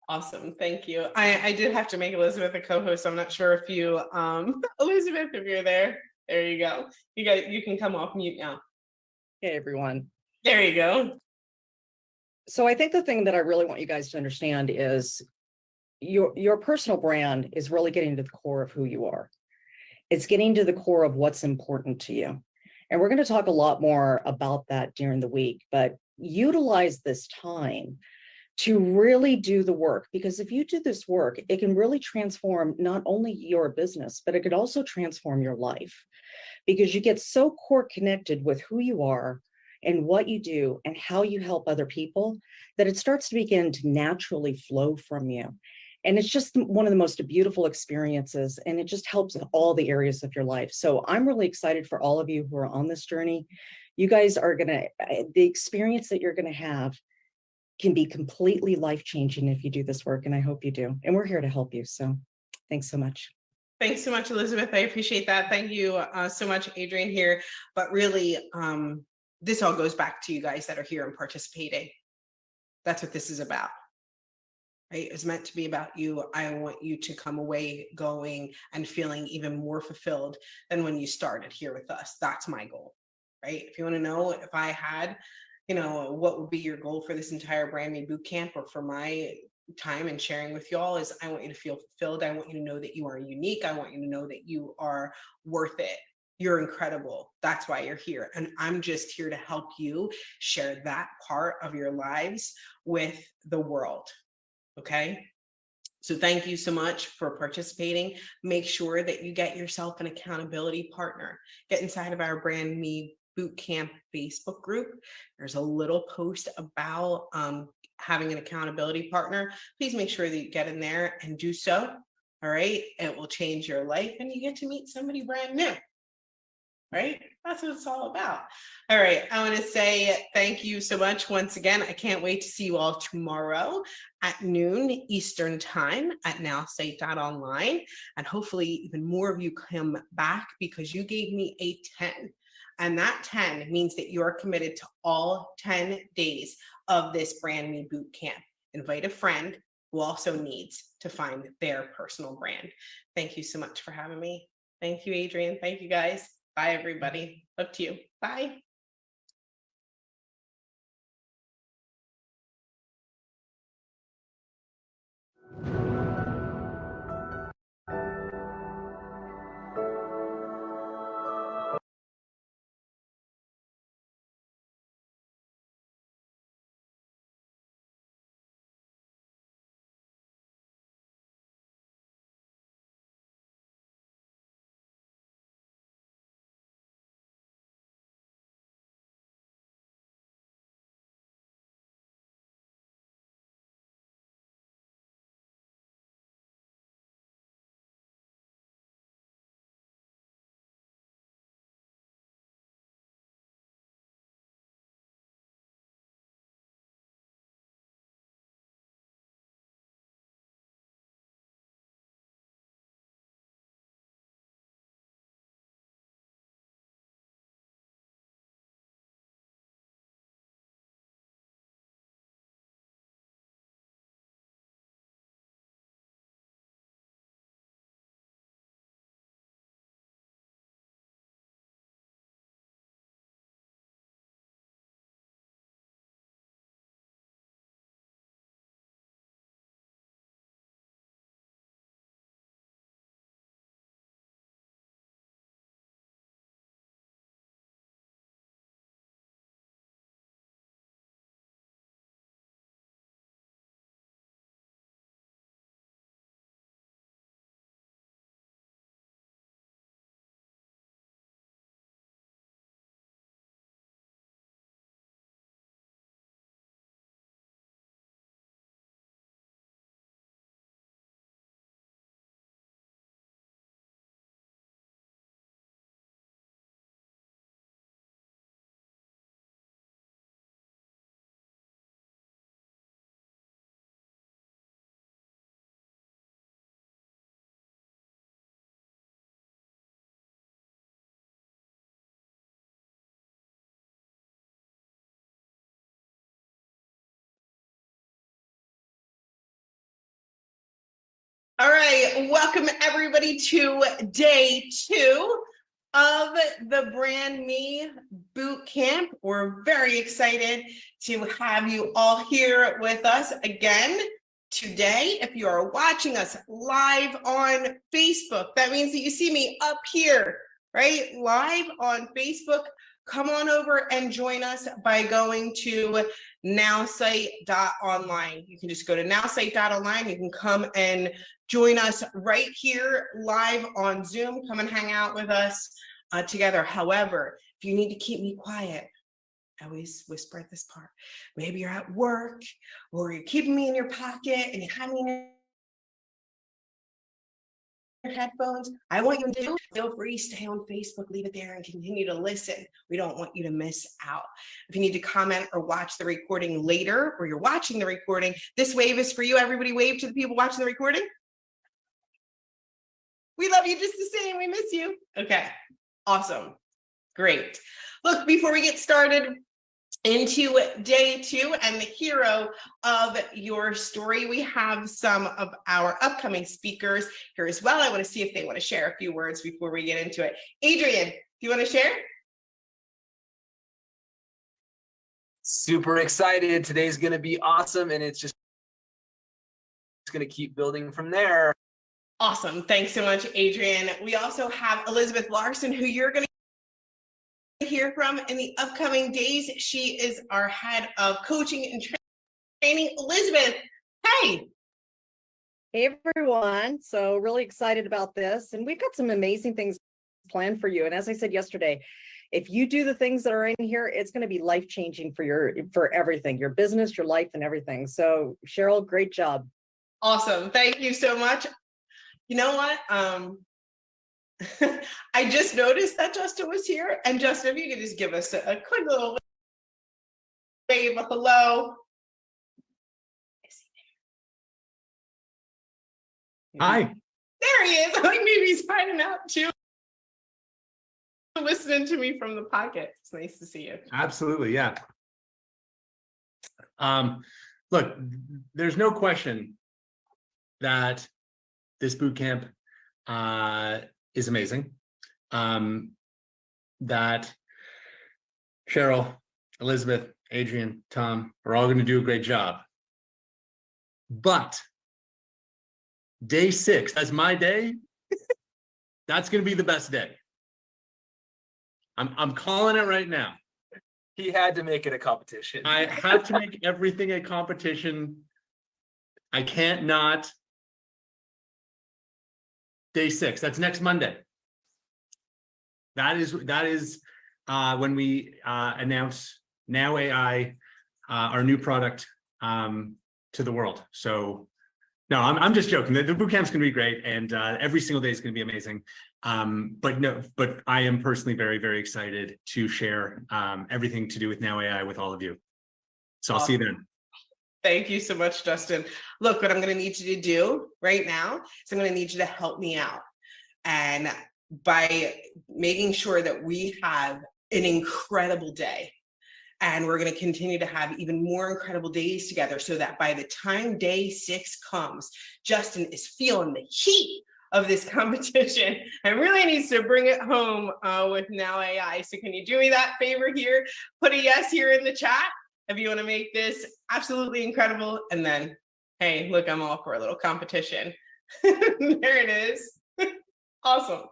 Awesome, thank you. I did have to make Elizabeth a co-host. I'm not sure if you, Elizabeth, if you're there, there you go. You can come off mute now. Hey, everyone. There you go. So I think the thing that I really want you guys to understand is your personal brand is really getting to the core of who you are. It's getting to the core of what's important to you. And we're going to talk a lot more about that during the week, but utilize this time to really do the work, because if you do this work, it can really transform not only your business, but it could also transform your life, because you get so core connected with who you are and what you do and how you help other people that it starts to begin to naturally flow from you. And it's just one of the most beautiful experiences, and it just helps in all the areas of your life. So I'm really excited for all of you who are on this journey. You guys are the experience that you're gonna have can be completely life-changing if you do this work, and I hope you do. And we're here to help you. So thanks so much. Thanks so much, Elizabeth. I appreciate that. Thank you so much, Adrian here. But really, this all goes back to you guys that are here and participating. That's what this is about. Right? It's meant to be about you. I want you to come away going and feeling even more fulfilled than when you started here with us. That's my goal, right? If you want to know if I had, what would be your goal for this entire Brandme Bootcamp or for my time and sharing with y'all, is I want you to feel fulfilled. I want you to know that you are unique. I want you to know that you are worth it. You're incredible. That's why you're here. And I'm just here to help you share that part of your lives with the world. Okay. So thank you so much for participating. Make sure that you get yourself an accountability partner. Get inside of our Brandme Bootcamp Facebook group. There's a little post about having an accountability partner. Please make sure that you get in there and do so. All right. It will change your life and you get to meet somebody brand new. Right? That's what it's all about. All right. I want to say thank you so much once again. I can't wait to see you all tomorrow at noon Eastern time at nowstate.online. And hopefully even more of you come back, because you gave me a 10. And that 10 means that you are committed to all 10 days of this Brandme Bootcamp. Invite a friend who also needs to find their personal brand. Thank you so much for having me. Thank you, Adrian. Thank you, guys. Bye, everybody. Up to you. Bye. All right, welcome everybody to day 2 of the Brandme Bootcamp. We're very excited to have you all here with us again today. If you are watching us live on Facebook, that means that you see me up here, right? Live on Facebook. Come on over and join us by going to nowsite.online. You can just go to nowsite.online. You can come and join us right here live on Zoom. Come and hang out with us together. However, if you need to keep me quiet, I always whisper at this part. Maybe you're at work or you're keeping me in your pocket and you have me in your headphones. I want you to do, feel free, stay on Facebook, leave it there and continue to listen. We don't want you to miss out. If you need to comment or watch the recording later, or you're watching the recording, this wave is for you. Everybody wave to the people watching the recording. We love you just the same. We miss you. Okay, awesome. Great. Look, before we get started into day 2 and the hero of your story, we have some of our upcoming speakers here as well. I want to see if they want to share a few words before we get into it. Adrian, do you want to share? Super excited. Today's going to be awesome, and it's going to keep building from there. Awesome. Thanks so much, Adrian. We also have Elizabeth Larson, who you're going to hear from in the upcoming days. She is our head of coaching and training. Elizabeth, hey. Hey everyone. So really excited about this. And we've got some amazing things planned for you. And as I said yesterday, if you do the things that are in here, it's going to be life-changing for everything, your business, your life, and everything. So Cheryl, great job. Awesome. Thank you so much. You know what? I just noticed that Justin was here. And Justin, if you could just give us a quick little wave of hello. Hi. There he is. Like maybe he's finding out too. Listening to me from the pocket. It's nice to see you. Absolutely, yeah. Look, there's no question that this boot camp is amazing. That Cheryl, Elizabeth, Adrian, Tom are all going to do a great job. But day 6, that's my day. That's going to be the best day. I'm calling it right now. He had to make it a competition. I have to make everything a competition. I can't not. Day 6, that's next Monday. That is when we announce Now AI, our new product to the world. So no, I'm just joking. The bootcamp's going to be great, and every single day is going to be amazing. But I am personally very, very excited to share everything to do with Now AI with all of you. So I'll see you then. Thank you so much, Justin. Look, what I'm going to need you to do right now is I'm going to need you to help me out. And by making sure that we have an incredible day, and we're going to continue to have even more incredible days together, so that by the time day 6 comes, Justin is feeling the heat of this competition and really needs to bring it home with Now AI. So can you do me that favor here? Put a yes here in the chat if you want to make this absolutely incredible. And then, hey, look, I'm all for a little competition. There it is. Awesome.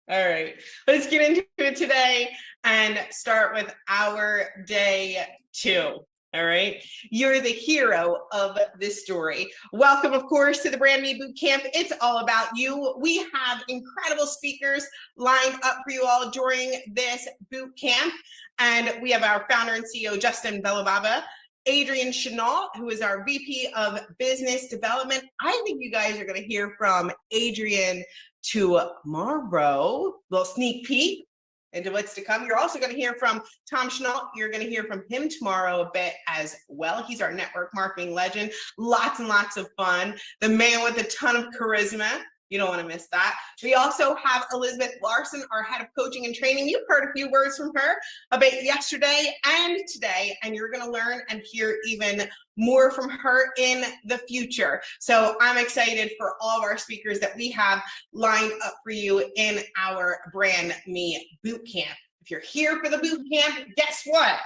All right, let's get into it today and start with our day 2. All right, you're the hero of this story. Welcome, of course, to the Brandme Bootcamp. It's all about you. We have incredible speakers lined up for you all during this boot camp. And we have our founder and CEO, Justin Belobaba, Adrian Chenault, who is our VP of Business Development. I think you guys are going to hear from Adrian tomorrow. Little sneak peek into what's to come. You're also going to hear from Tom Chenault. You're going to hear from him tomorrow a bit as well. He's our network marketing legend. Lots and lots of fun. The man with a ton of charisma. You don't want to miss that. We also have Elizabeth Larson, our head of coaching and training. You've heard a few words from her about yesterday and today, and you're going to learn and hear even more from her in the future. So I'm excited for all of our speakers that we have lined up for you in our Brandme Bootcamp. If you're here for the bootcamp, guess what?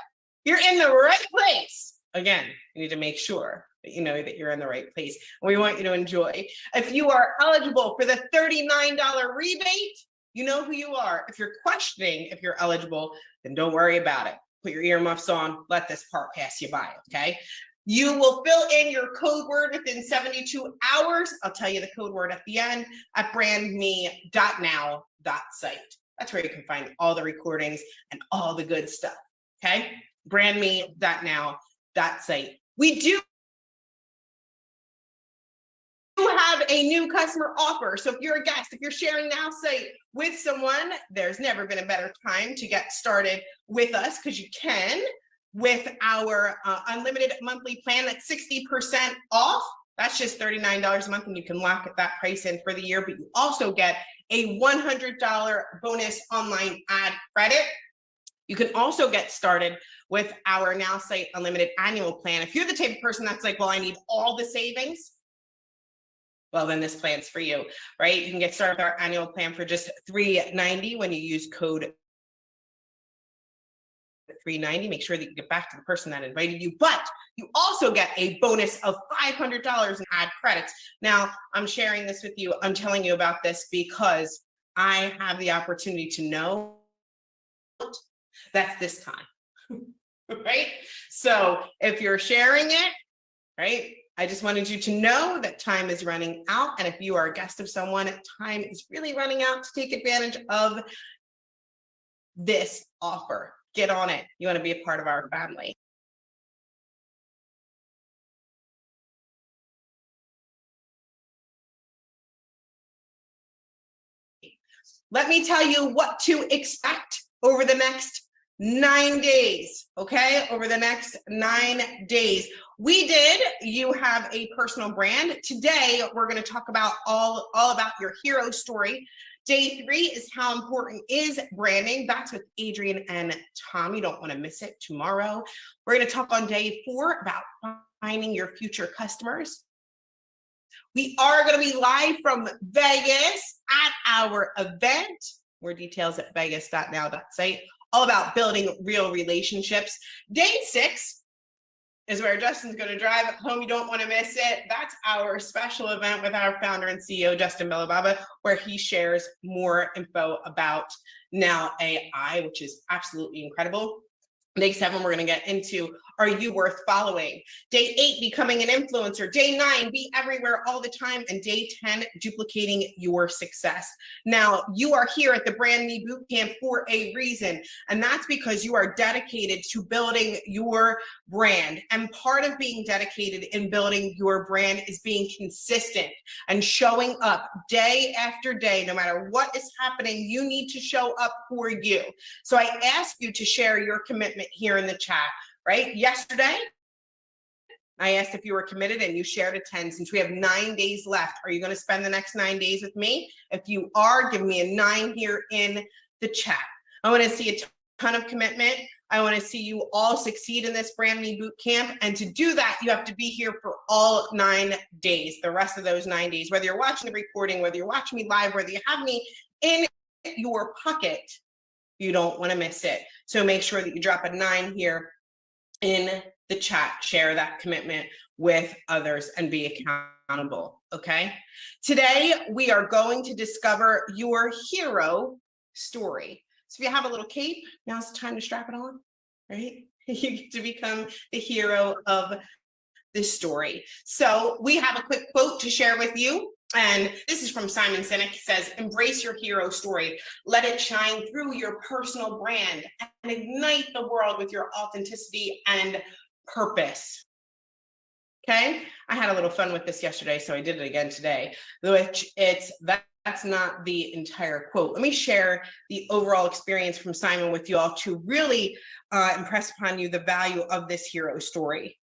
You're in the right place. Again, you need to make sure that you know that you're in the right place. We want you to enjoy. If you are eligible for the $39 rebate, you know who you are. If you're questioning if you're eligible, then don't worry about it. Put your earmuffs on, let this part pass you by, okay? You will fill in your code word within 72 hours. I'll tell you the code word at the end at brandme.now.site. That's where you can find all the recordings and all the good stuff, okay? brandme.now.site. We do have a new customer offer. So if you're a guest, if you're sharing Now Site with someone, there's never been a better time to get started with us, because you can with our unlimited monthly plan at 60% off. That's just $39 a month, and you can lock that price in for the year, but you also get a $100 bonus online ad credit. You can also get started with our Now Site Unlimited annual plan. If you're the type of person that's like, well, I need all the savings, well, then this plan's for you, right? You can get started with our annual plan for just $390 when you use code 390. Make sure that you get back to the person that invited you, but you also get a bonus of $500 in ad credits. Now, I'm sharing this with you. I'm telling you about this because I have the opportunity to know that's this time, right? So if you're sharing it, right, I just wanted you to know that time is running out. And if you are a guest of someone, time is really running out to take advantage of this offer. Get on it. You want to be a part of our family. Let me tell you what to expect over the next 9 days, okay? Over the next 9 days. You have a personal brand. Today, we're going to talk about all about your hero story. Day 3 is how important is branding. That's with Adrian and Tom. You don't want to miss it tomorrow. We're going to talk on day 4 about finding your future customers. We are going to be live from Vegas at our event. More details at vegas.now.site. All about building real relationships. Day 6 is where Justin's going to drive home. You don't want to miss it. That's our special event with our founder and CEO, Justin Belababa, where he shares more info about Now AI, which is absolutely incredible. Day 7, we're going to get into, are you worth following? Day 8, becoming an influencer. Day 9, be everywhere all the time. And day 10, duplicating your success. Now, you are here at the Brandme Bootcamp for a reason, and that's because you are dedicated to building your brand. And part of being dedicated in building your brand is being consistent and showing up day after day. No matter what is happening, you need to show up for you. So I ask you to share your commitment here in the chat, right? Yesterday, I asked if you were committed and you shared a 10. Since we have 9 days left, are you going to spend the next 9 days with me? If you are, give me a 9 here in the chat. I want to see a ton of commitment. I want to see you all succeed in this Brandme Bootcamp. And to do that, you have to be here for all 9 days, the rest of those 9 days, whether you're watching the recording, whether you're watching me live, whether you have me in your pocket, you don't want to miss it. So make sure that you drop a 9 here in the chat, share that commitment with others and be accountable, okay? Today, we are going to discover your hero story. So if you have a little cape, now's the time to strap it on, right? You get to become the hero of this story. So we have a quick quote to share with you. And this is from Simon Sinek. He says, embrace your hero story. Let it shine through your personal brand and ignite the world with your authenticity and purpose. Okay, I had a little fun with this yesterday, so I did it again today, which that's not the entire quote. Let me share the overall experience from Simon with you all to really impress upon you the value of this hero story.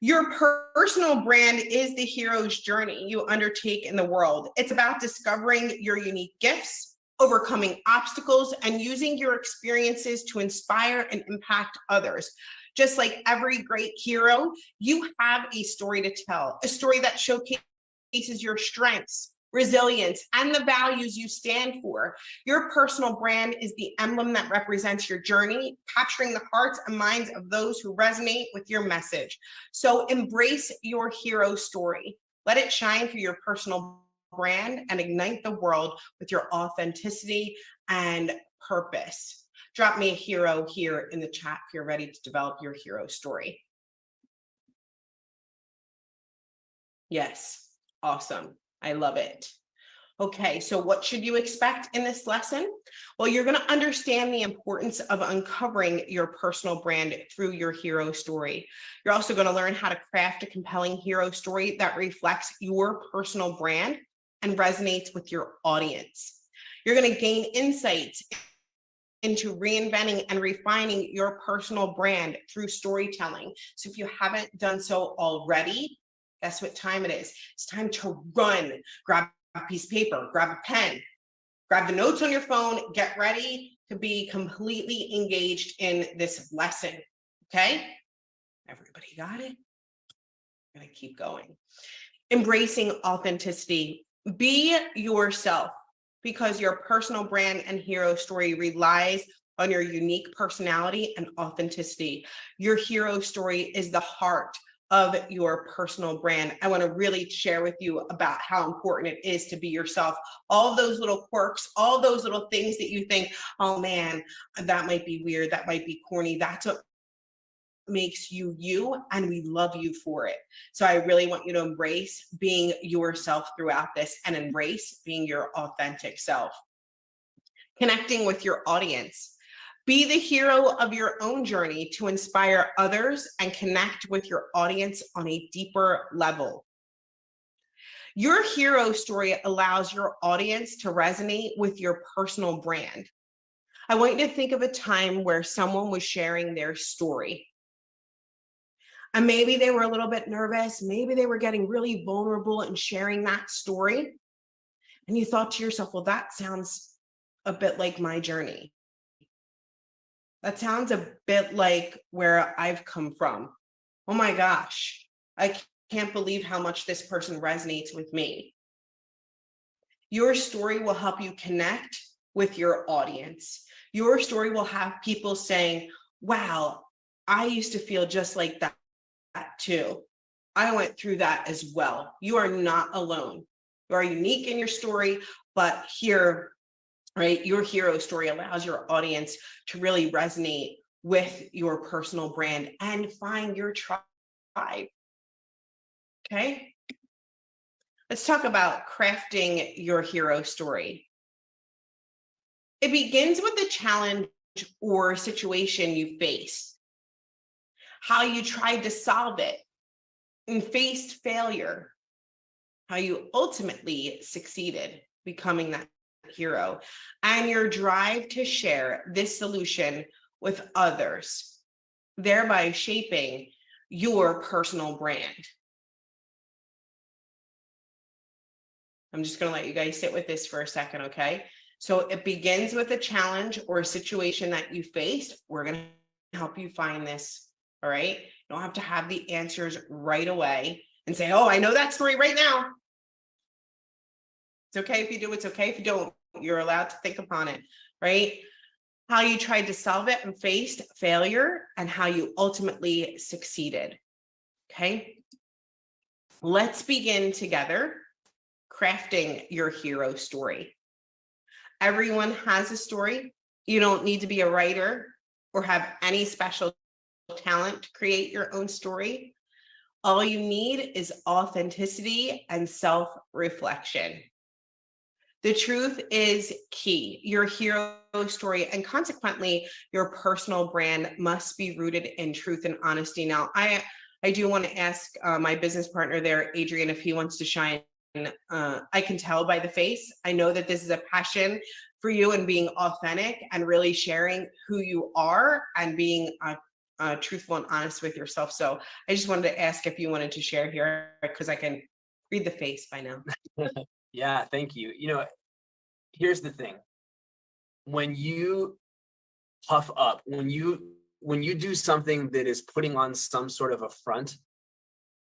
Your personal brand is the hero's journey you undertake in the world. It's about discovering your unique gifts, overcoming obstacles, and using your experiences to inspire and impact others. Just like every great hero, you have a story to tell, a story that showcases your strengths, resilience, and the values you stand for. Your personal brand is the emblem that represents your journey, capturing the hearts and minds of those who resonate with your message. So embrace your hero story. Let it shine through your personal brand and ignite the world with your authenticity and purpose. Drop me a hero here in the chat if you're ready to develop your hero story. Yes, awesome. I love it. Okay, so what should you expect in this lesson? Well, you're going to understand the importance of uncovering your personal brand through your hero story. You're also going to learn how to craft a compelling hero story that reflects your personal brand and resonates with your audience. You're going to gain insights into reinventing and refining your personal brand through storytelling. So if you haven't done so already, guess what time it is? It's time to run. Grab a piece of paper, grab a pen, grab the notes on your phone, get ready to be completely engaged in this lesson, okay? Everybody got it? I'm gonna keep going. Embracing authenticity. Be yourself, because your personal brand and hero story relies on your unique personality and authenticity. Your hero story is the heart of your personal brand. I want to really share with you about how important it is to be yourself. All those little quirks, all those little things that you think, oh man, that might be weird, that might be corny, that's what makes you you, and we love you for it. So I really want you to embrace being yourself throughout this and embrace being your authentic self. Connecting with your audience. Be the hero of your own journey to inspire others and connect with your audience on a deeper level. Your hero story allows your audience to resonate with your personal brand. I want you to think of a time where someone was sharing their story. And maybe they were a little bit nervous. Maybe they were getting really vulnerable and sharing that story. And you thought to yourself, well, that sounds a bit like my journey. That sounds a bit like where I've come from. Oh my gosh, I can't believe how much this person resonates with me. Your story will help you connect with your audience. Your story will have people saying, wow, I used to feel just like that too. I went through that as well. You are not alone. You are unique in your story, but here, right, your hero story allows your audience to really resonate with your personal brand and find your tribe. Okay, let's talk about crafting your hero story. It begins with the challenge or situation you face, how you tried to solve it and faced failure, how you ultimately succeeded becoming that hero, and your drive to share this solution with others, thereby shaping your personal brand. I'm just going to let you guys sit with this for a second, okay? So it begins with a challenge or a situation that you faced. We're going to help you find this, all right? You don't have to have the answers right away and say, oh, I know that story right now. It's okay if you do, it's okay if you don't. You're allowed to think upon it, right? How you tried to solve it and faced failure and how you ultimately succeeded, okay? Let's begin together crafting your hero story. Everyone has a story. You don't need to be a writer or have any special talent to create your own story. All you need is authenticity and self-reflection. The truth is key. Your hero story and consequently your personal brand must be rooted in truth and honesty. Now, I do want to ask my business partner there, Adrian, if he wants to shine. I can tell by the face. I know that this is a passion for you and being authentic and really sharing who you are and being truthful and honest with yourself. So I just wanted to ask if you wanted to share here, because I can read the face by now. Yeah, thank you. Here's the thing. When you puff up, when you do something that is putting on some sort of a front,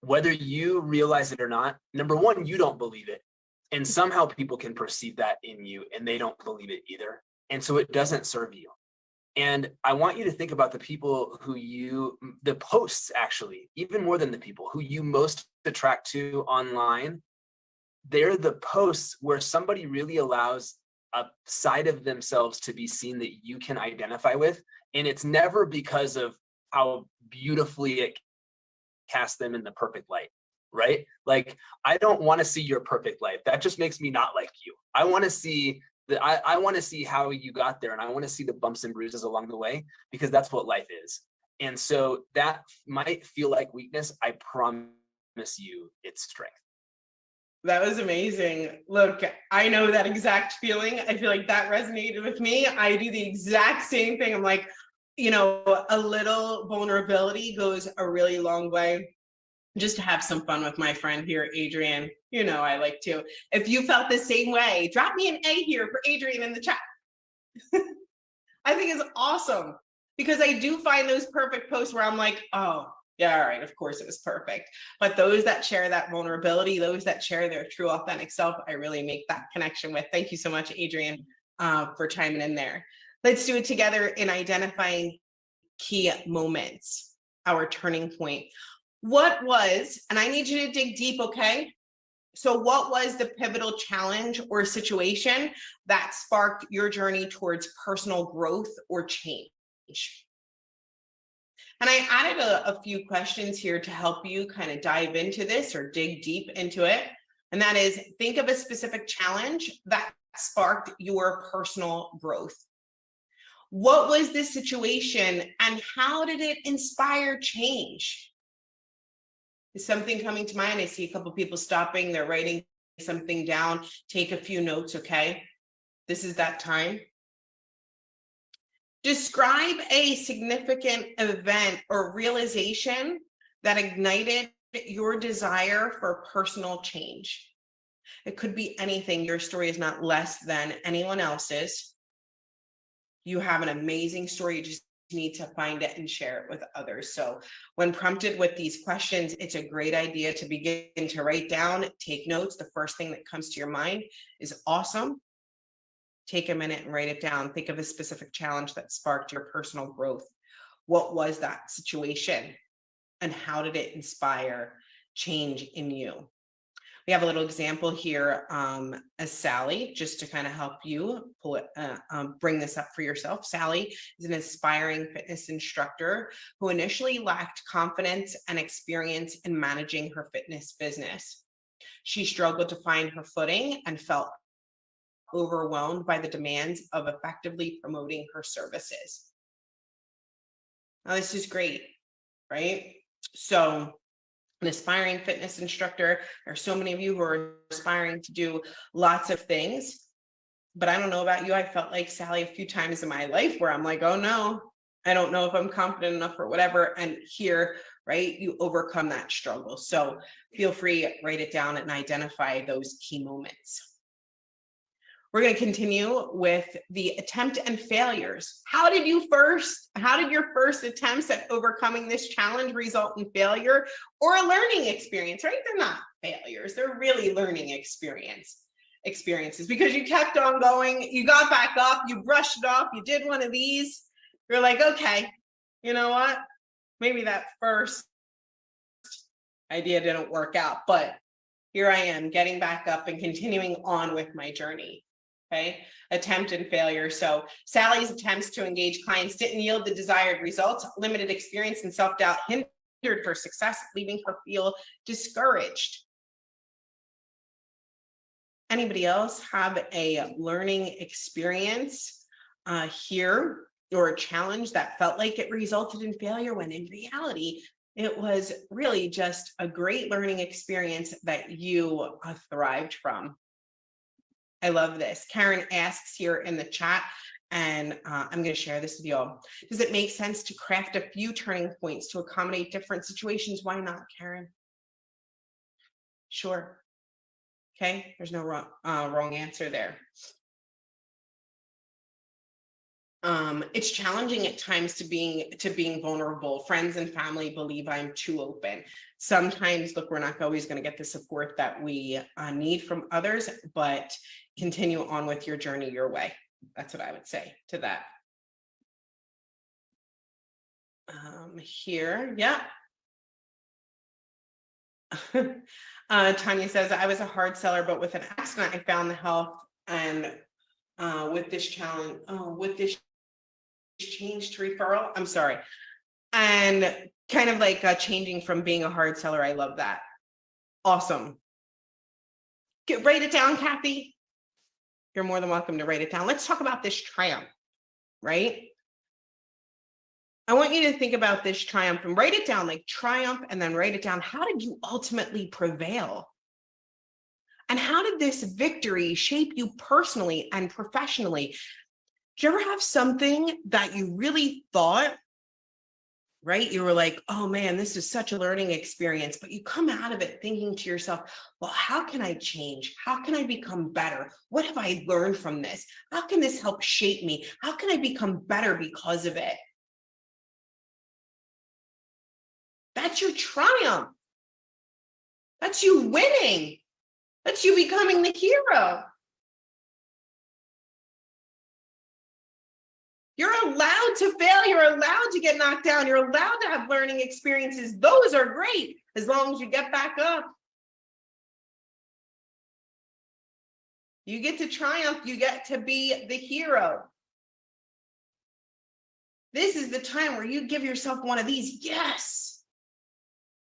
whether you realize it or not, number one, you don't believe it. And somehow people can perceive that in you and they don't believe it either. And so it doesn't serve you. And I want you to think about the people the posts actually, even more than the people who you most attract to online. They're the posts where somebody really allows a side of themselves to be seen that you can identify with. And it's never because of how beautifully it casts them in the perfect light, right? Like, I don't want to see your perfect life. That just makes me not like you. I want to see I want to see how you got there, and I want to see the bumps and bruises along the way, because that's what life is. And so that might feel like weakness. I promise you it's strength. That was amazing. Look, I know that exact feeling. I feel like that resonated with me. I do the exact same thing. I'm like, a little vulnerability goes a really long way. Just to have some fun with my friend here, Adrian. I like to. If you felt the same way, drop me an A here for Adrian in the chat. I think it's awesome, because I do find those perfect posts where I'm like, oh, yeah, all right, of course it was perfect. But those that share that vulnerability, those that share their true authentic self, I really make that connection with. Thank you so much, Adrian, for chiming in there. Let's do it together in identifying key moments, our turning point. What was, and I need you to dig deep, okay? So what was the pivotal challenge or situation that sparked your journey towards personal growth or change? And I added a few questions here to help you kind of dive into this or dig deep into it. And that is, think of a specific challenge that sparked your personal growth. What was the situation and how did it inspire change? Is something coming to mind? I see a couple people stopping, they're writing something down. Take a few notes, okay? This is that time. Describe a significant event or realization that ignited your desire for personal change. It could be anything. Your story is not less than anyone else's. You have an amazing story. You just need to find it and share it with others. So when prompted with these questions, it's a great idea to begin to write down, take notes. The first thing that comes to your mind is awesome. Take a minute and write it down. Think of a specific challenge that sparked your personal growth. What was that situation? And how did it inspire change in you? We have a little example here as Sally, just to kind of help you pull it, bring this up for yourself. Sally is an aspiring fitness instructor who initially lacked confidence and experience in managing her fitness business. She struggled to find her footing and felt overwhelmed by the demands of effectively promoting her services. Now, this is great, right? So, an aspiring fitness instructor, there are so many of you who are aspiring to do lots of things, but I don't know about you. I felt like Sally a few times in my life where I'm like, oh no, I don't know if I'm confident enough or whatever. And here, right, you overcome that struggle. So feel free, write it down and identify those key moments. We're going to continue with the attempt and failures. How did your first attempts at overcoming this challenge result in failure or a learning experience, right? They're not failures. They're really learning experiences, because you kept on going, you got back up, you brushed it off, you did one of these. You're like, okay, you know what? Maybe that first idea didn't work out, but here I am getting back up and continuing on with my journey. Okay, attempt and failure. So Sally's attempts to engage clients didn't yield the desired results. Limited experience and self-doubt hindered her success, leaving her feel discouraged. Anybody else have a learning experience here, or a challenge that felt like it resulted in failure when in reality it was really just a great learning experience that you thrived from? I love this. Karen asks here in the chat, And I'm going to share this with y'all. Does it make sense to craft a few turning points to accommodate different situations? Why not, Karen? Sure. Okay, there's no wrong answer there. It's challenging at times to being vulnerable. Friends and family believe I'm too open. Sometimes, look, we're not always going to get the support that we need from others, but continue on with your journey your way. That's what I would say to that. Here, yeah. Tanya says, I was a hard seller, but with an accident, I found the health, and with this challenge, with this change to referral, I'm sorry. And kind of like changing from being a hard seller. I love that. Awesome. Write it down, Kathy. You're more than welcome to write it down. Let's talk about this triumph, right? I want you to think about this triumph and write it down, like triumph, and then write it down. How did you ultimately prevail? And how did this victory shape you personally and professionally? Do you ever have something that you really thought, right? You were like, oh man, this is such a learning experience, but you come out of it thinking to yourself, well, how can I change? How can I become better? What have I learned from this? How can this help shape me? How can I become better because of it? That's your triumph. That's you winning. That's you becoming the hero. You're allowed to fail. You're allowed to get knocked down. You're allowed to have learning experiences. Those are great as long as you get back up. You get to triumph. You get to be the hero. This is the time where you give yourself one of these. Yes.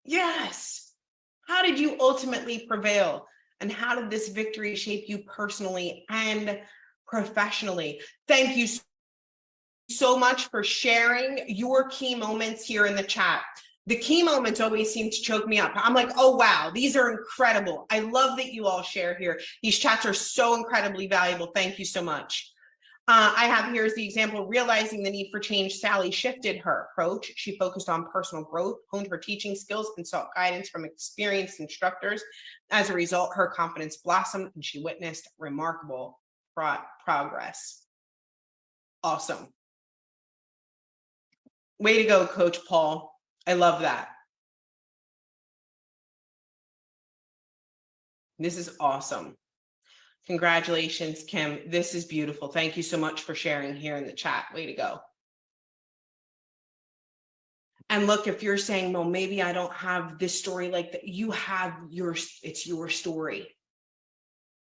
Yes. How did you ultimately prevail? And how did this victory shape you personally and professionally? Thank you so much for sharing your key moments here in the chat. The key moments always seem to choke me up. I'm like, oh, wow, these are incredible. I love that you all share here. These chats are so incredibly valuable. Thank you so much. I have here's the example, realizing the need for change. Sally shifted her approach. She focused on personal growth, honed her teaching skills, and sought guidance from experienced instructors. As a result, her confidence blossomed and she witnessed remarkable progress. Awesome. Way to go, Coach Paul. I love that. This is awesome. Congratulations, Kim. This is beautiful. Thank you so much for sharing here in the chat. Way to go. And look, if you're saying, well, maybe I don't have this story like that, you have it's your story.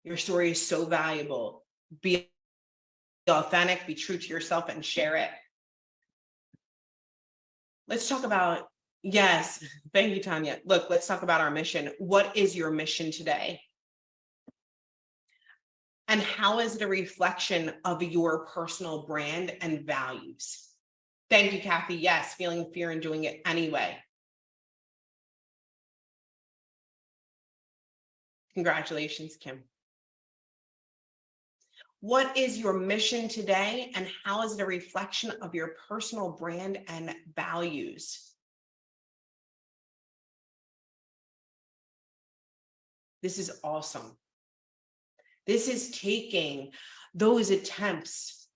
Your story is so valuable. Be authentic, be true to yourself, and share it. Let's talk about, yes, thank you, Tanya. Look, let's talk about our mission. What is your mission today? And how is it a reflection of your personal brand and values? Thank you, Kathy. Yes, feeling fear and doing it anyway. Congratulations, Kim. What is your mission today, and how is it a reflection of your personal brand and values? This is awesome. This is taking those attempts,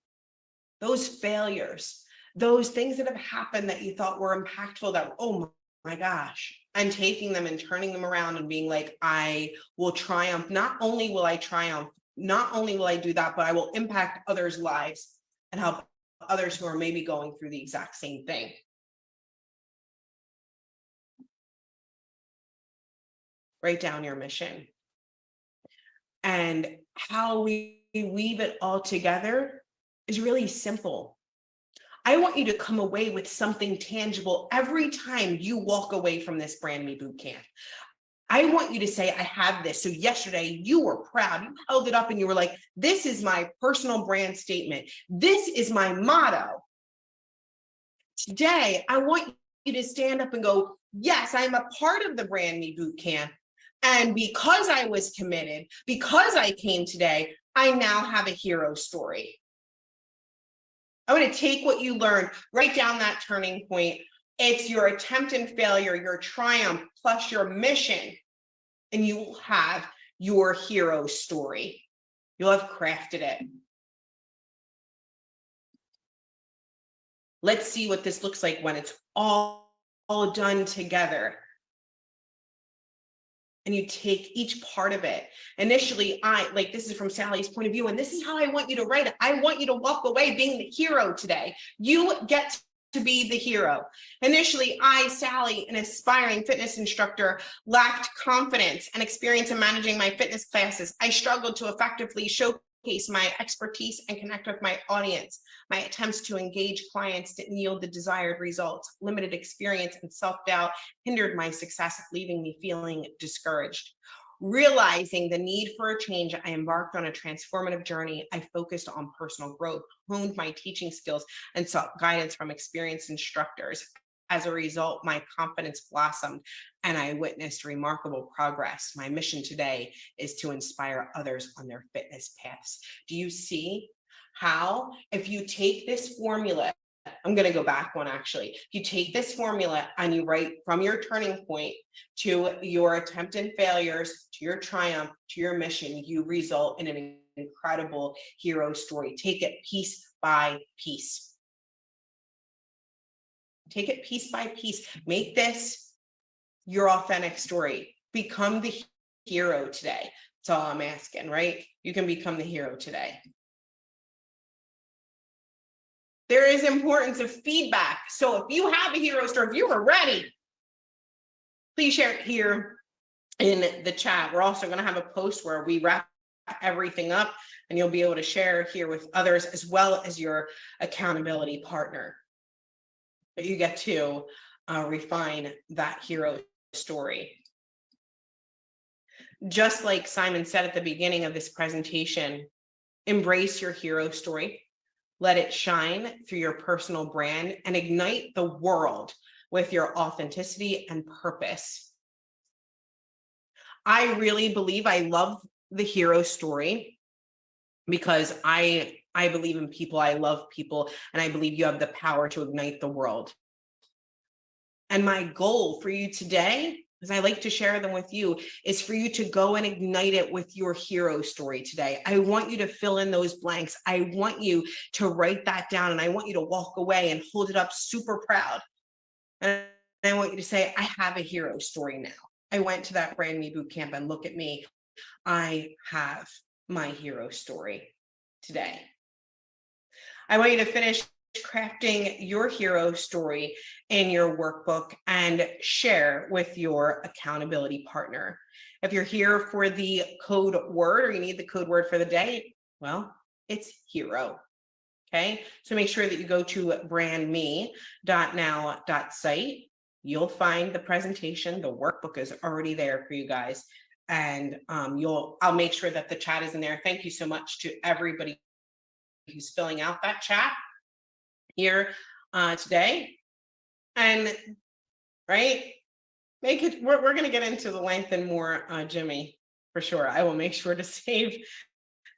those failures, those things that have happened that you thought were impactful, that, oh my gosh, and taking them and turning them around and being like, I will triumph. Not only will I triumph, not only will I do that, but I will impact others' lives and help others who are maybe going through the exact same thing. Write down your mission. And how we weave it all together is really simple. I want you to come away with something tangible every time you walk away from this Brandme Bootcamp. I want you to say, I have this. So yesterday you were proud, you held it up and you were like, this is my personal brand statement. This is my motto. Today, I want you to stand up and go, yes, I'm a part of the Brandme Bootcamp. And because I was committed, because I came today, I now have a hero story. I want to take what you learned, write down that turning point. It's your attempt and failure, your triumph, plus your mission. And you will have your hero story. You'll have crafted it. Let's see what this looks like when it's all done together. And you take each part of it. Initially, this is from Sally's point of view, and this is how I want you to write it. I want you to walk away being the hero today. You get to be the hero. Initially, I, Sally, an aspiring fitness instructor, lacked confidence and experience in managing my fitness classes. I struggled to effectively showcase my expertise and connect with my audience. My attempts to engage clients didn't yield the desired results. Limited experience and self-doubt hindered my success, leaving me feeling discouraged. Realizing the need for a change, I embarked on a transformative journey. I focused on personal growth, honed my teaching skills, and sought guidance from experienced instructors. As a result, my confidence blossomed and I witnessed remarkable progress. My mission today is to inspire others on their fitness paths. Do you see how, if you take this formula, I'm going to go back one actually. If you take this formula and you write from your turning point to your attempt and failures, to your triumph, to your mission, you result in an incredible hero story. Take it piece by piece. Take it piece by piece. Make this your authentic story. Become the hero today. That's all I'm asking, right? You can become the hero today. There is importance of feedback. So if you have a hero story, if you were ready, please share it here in the chat. We're also going to have a post where we wrap everything up and you'll be able to share here with others as well as your accountability partner. But you get to refine that hero story. Just like Simon said at the beginning of this presentation, embrace your hero story. Let it shine through your personal brand and ignite the world with your authenticity and purpose. I really believe I love the hero story because I believe in people, I love people, and I believe you have the power to ignite the world. And my goal for you today, because I like to share them with you, is for you to go and ignite it with your hero story today. I want you to fill in those blanks. I want you to write that down, and I want you to walk away and hold it up super proud. And I want you to say, I have a hero story now. I went to that Brandme Bootcamp and look at me. I have my hero story today. I want you to finish crafting your hero story in your workbook and share with your accountability partner. If you're here for the code word or you need the code word for the day, well, it's hero. Okay, so make sure that you go to brandme.now.site. You'll find the presentation. The workbook is already there for you guys. And I'll make sure that the chat is in there. Thank you so much to everybody who's filling out that chat here today. And right, make it, we're going to get into the length and more, Jimmy, for sure. I will make sure to save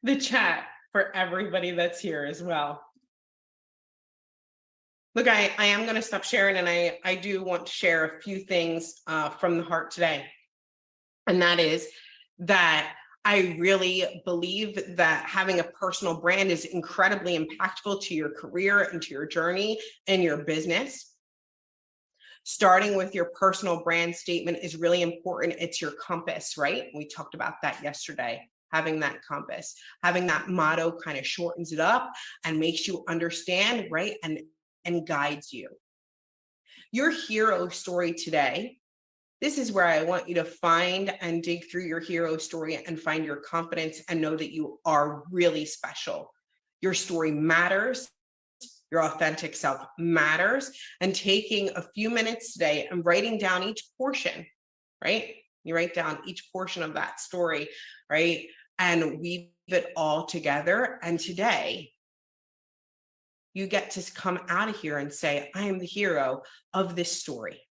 the chat for everybody that's here as well. Look, I am going to stop sharing, and I do want to share a few things from the heart today. And that is that I really believe that having a personal brand is incredibly impactful to your career and to your journey and your business. Starting with your personal brand statement is really important. It's your compass, right? We talked about that yesterday. Having that compass, having that motto kind of shortens it up and makes you understand, right? And guides you. Your hero story today, this is where I want you to find and dig through your hero story and find your confidence and know that you are really special. Your story matters. Your authentic self matters. And taking a few minutes today and writing down each portion, right? You write down each portion of that story, right? And weave it all together. And today, you get to come out of here and say, I am the hero of this story.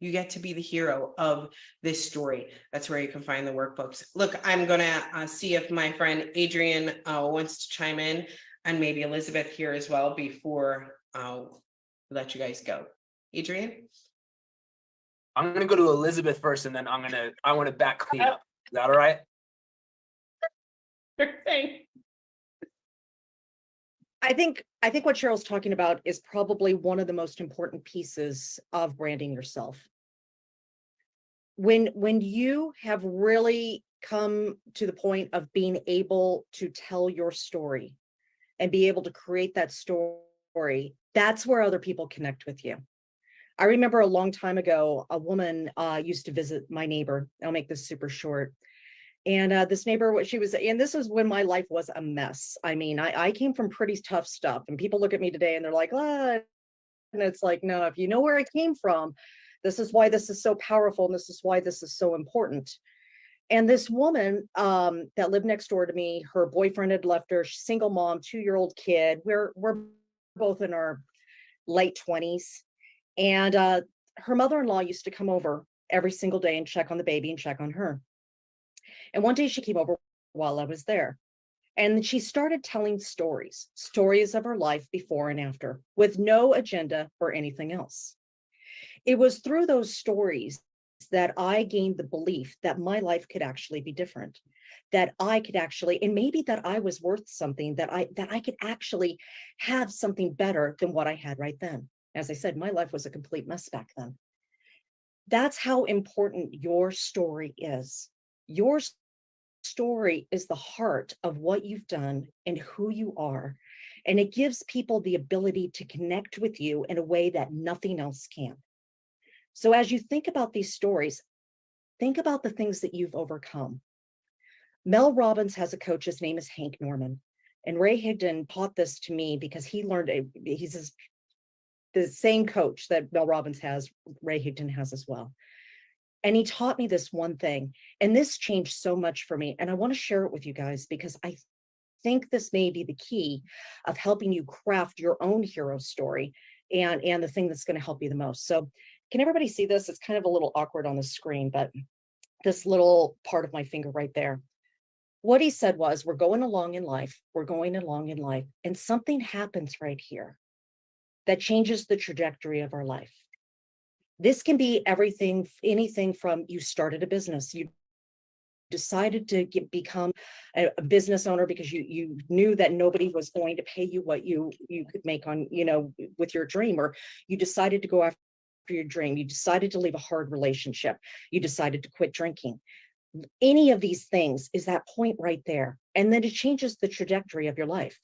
You get to be the hero of this story. That's where you can find the workbooks. Look, I'm gonna see if my friend Adrian wants to chime in, and maybe Elizabeth here as well before we let you guys go. Adrian? I'm gonna go to Elizabeth first, and then I want to back clean up. Is that all right? Thanks. I think what Cheryl's talking about is probably one of the most important pieces of branding yourself. When you have really come to the point of being able to tell your story and be able to create that story, that's where other people connect with you. I remember a long time ago, a woman used to visit my neighbor. I'll make this super short. And this neighbor, and this is when my life was a mess. I mean, I came from pretty tough stuff, and people look at me today and they're like, ah, and it's like, no, if you know where I came from, this is why this is so powerful, and this is why this is so important. And this woman that lived next door to me, her boyfriend had left her, she's single mom, 2-year-old kid. We're both in our late 20s. And her mother-in-law used to come over every single day and check on the baby and check on her. And one day she came over while I was there, and she started telling stories of her life before and after, with no agenda or anything else. It was through those stories that I gained the belief that my life could actually be different, that I could actually, and maybe that I was worth something, that I could actually have something better than what I had right then. As I said, my life was a complete mess back then. That's how important your story is. Your story is the heart of what you've done and who you are. And it gives people the ability to connect with you in a way that nothing else can. So as you think about these stories, think about the things that you've overcome. Mel Robbins has a coach, his name is Hank Norman. And Ray Higdon taught this to me because he learned, the same coach that Mel Robbins has, Ray Higdon has as well. And he taught me this one thing, and this changed so much for me. And I want to share it with you guys because I think this may be the key of helping you craft your own hero story and the thing that's going to help you the most. So can everybody see this? It's kind of a little awkward on the screen, but this little part of my finger right there. What he said was, we're going along in life, and something happens right here that changes the trajectory of our life. This can be everything, anything from you started a business, you decided to become a business owner because you knew that nobody was going to pay you what you could make on, with your dream, or you decided to go after your dream, you decided to leave a hard relationship, you decided to quit drinking. Any of these things is that point right there. And then it changes the trajectory of your life.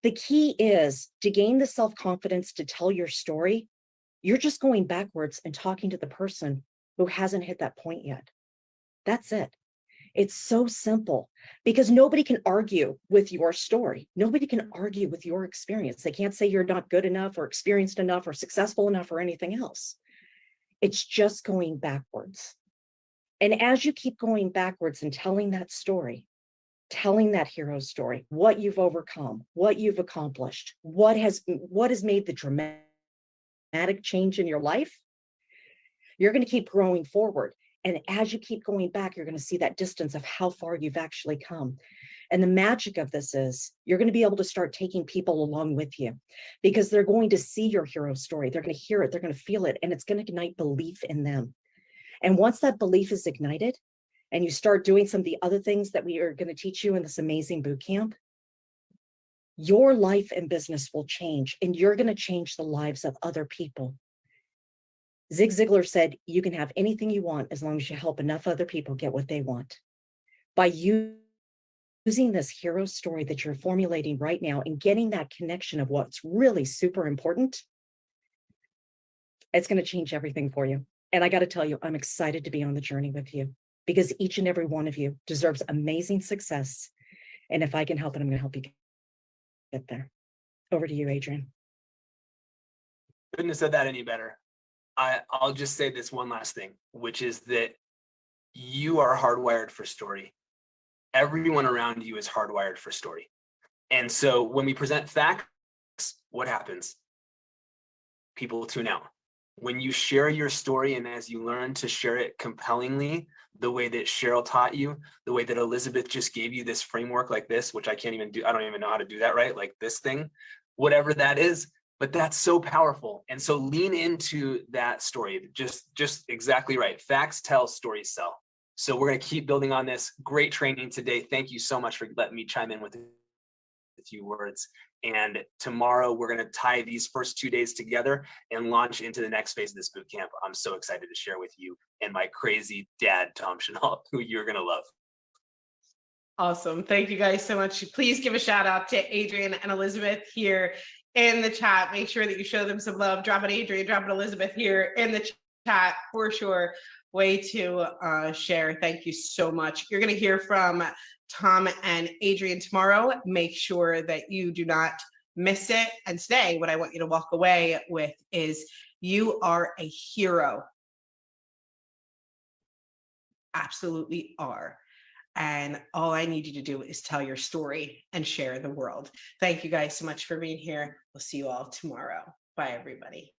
The key is to gain the self-confidence to tell your story. You're just going backwards and talking to the person who hasn't hit that point yet. That's it. It's so simple because nobody can argue with your story. Nobody can argue with your experience. They can't say you're not good enough or experienced enough or successful enough or anything else. It's just going backwards. And as you keep going backwards and telling that story, telling that hero story, what you've overcome, what you've accomplished, what has made the dramatic change in your life, you're going to keep growing forward. And as you keep going back, you're going to see that distance of how far you've actually come. And the magic of this is you're going to be able to start taking people along with you because they're going to see your hero story. They're going to hear it. They're going to feel it. And it's going to ignite belief in them. And once that belief is ignited and you start doing some of the other things that we are going to teach you in this amazing boot camp, your life and business will change and you're going to change the lives of other people. Zig Ziglar said, you can have anything you want as long as you help enough other people get what they want. By using this hero story that you're formulating right now and getting that connection of what's really super important, it's going to change everything for you. And I got to tell you, I'm excited to be on the journey with you because each and every one of you deserves amazing success. And if I can help it, I'm going to help you get there. Over to you, Adrian. Couldn't have said that any better. I'll just say this one last thing, which is that you are hardwired for story. Everyone around you is hardwired for story. And so when we present facts, what happens? People tune out. when you share your story and as you learn to share it compellingly, the way that Cheryl taught you, the way that Elizabeth just gave you this framework like this, which I can't even do, I don't even know how to do that right, like this thing, whatever that is, but that's so powerful. And so lean into that story, just exactly right. Facts tell, stories sell. So we're gonna keep building on this. Great training today. Thank you so much for letting me chime in with a few words. And tomorrow we're going to tie these first 2 days together and launch into the next phase of this boot camp. I'm so excited to share with you and my crazy dad, Tom Chenault, who you're going to love. Awesome. Thank you guys so much. Please give a shout out to Adrian and Elizabeth here in the chat. Make sure that you show them some love. Drop it Adrian, drop it Elizabeth here in the chat for sure. Way to share. Thank you so much. You're going to hear from Tom and Adrian tomorrow. Make sure that you do not miss it. And today, what I want you to walk away with is you are a hero. Absolutely are. And all I need you to do is tell your story and share the world. Thank you guys so much for being here. We'll see you all tomorrow. Bye, everybody.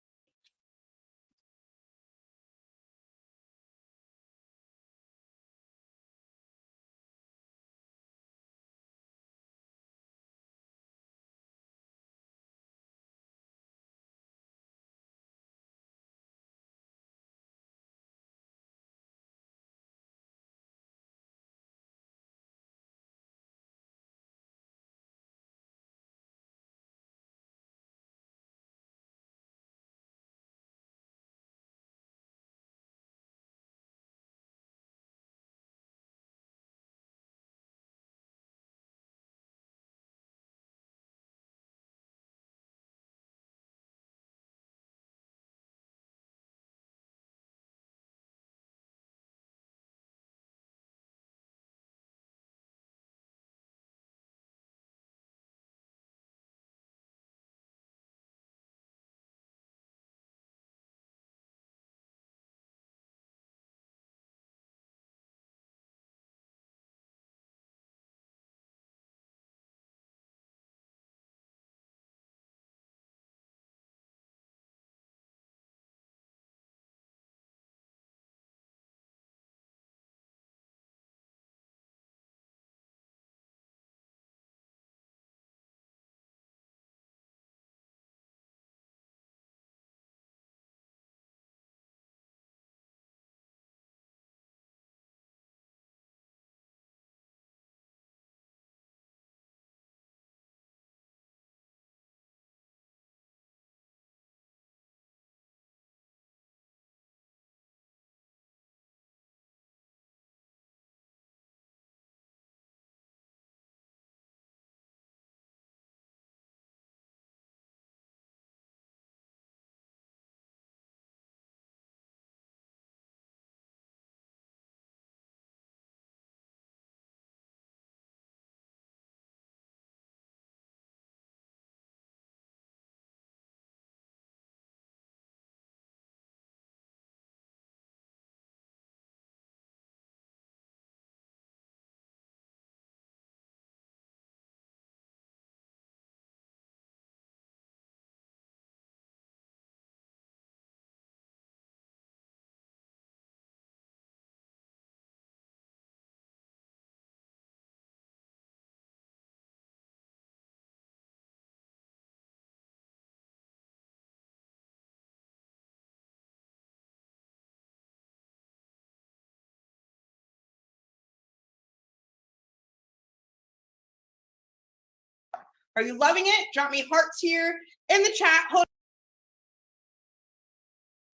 Are you loving it? Drop me hearts here in the chat. All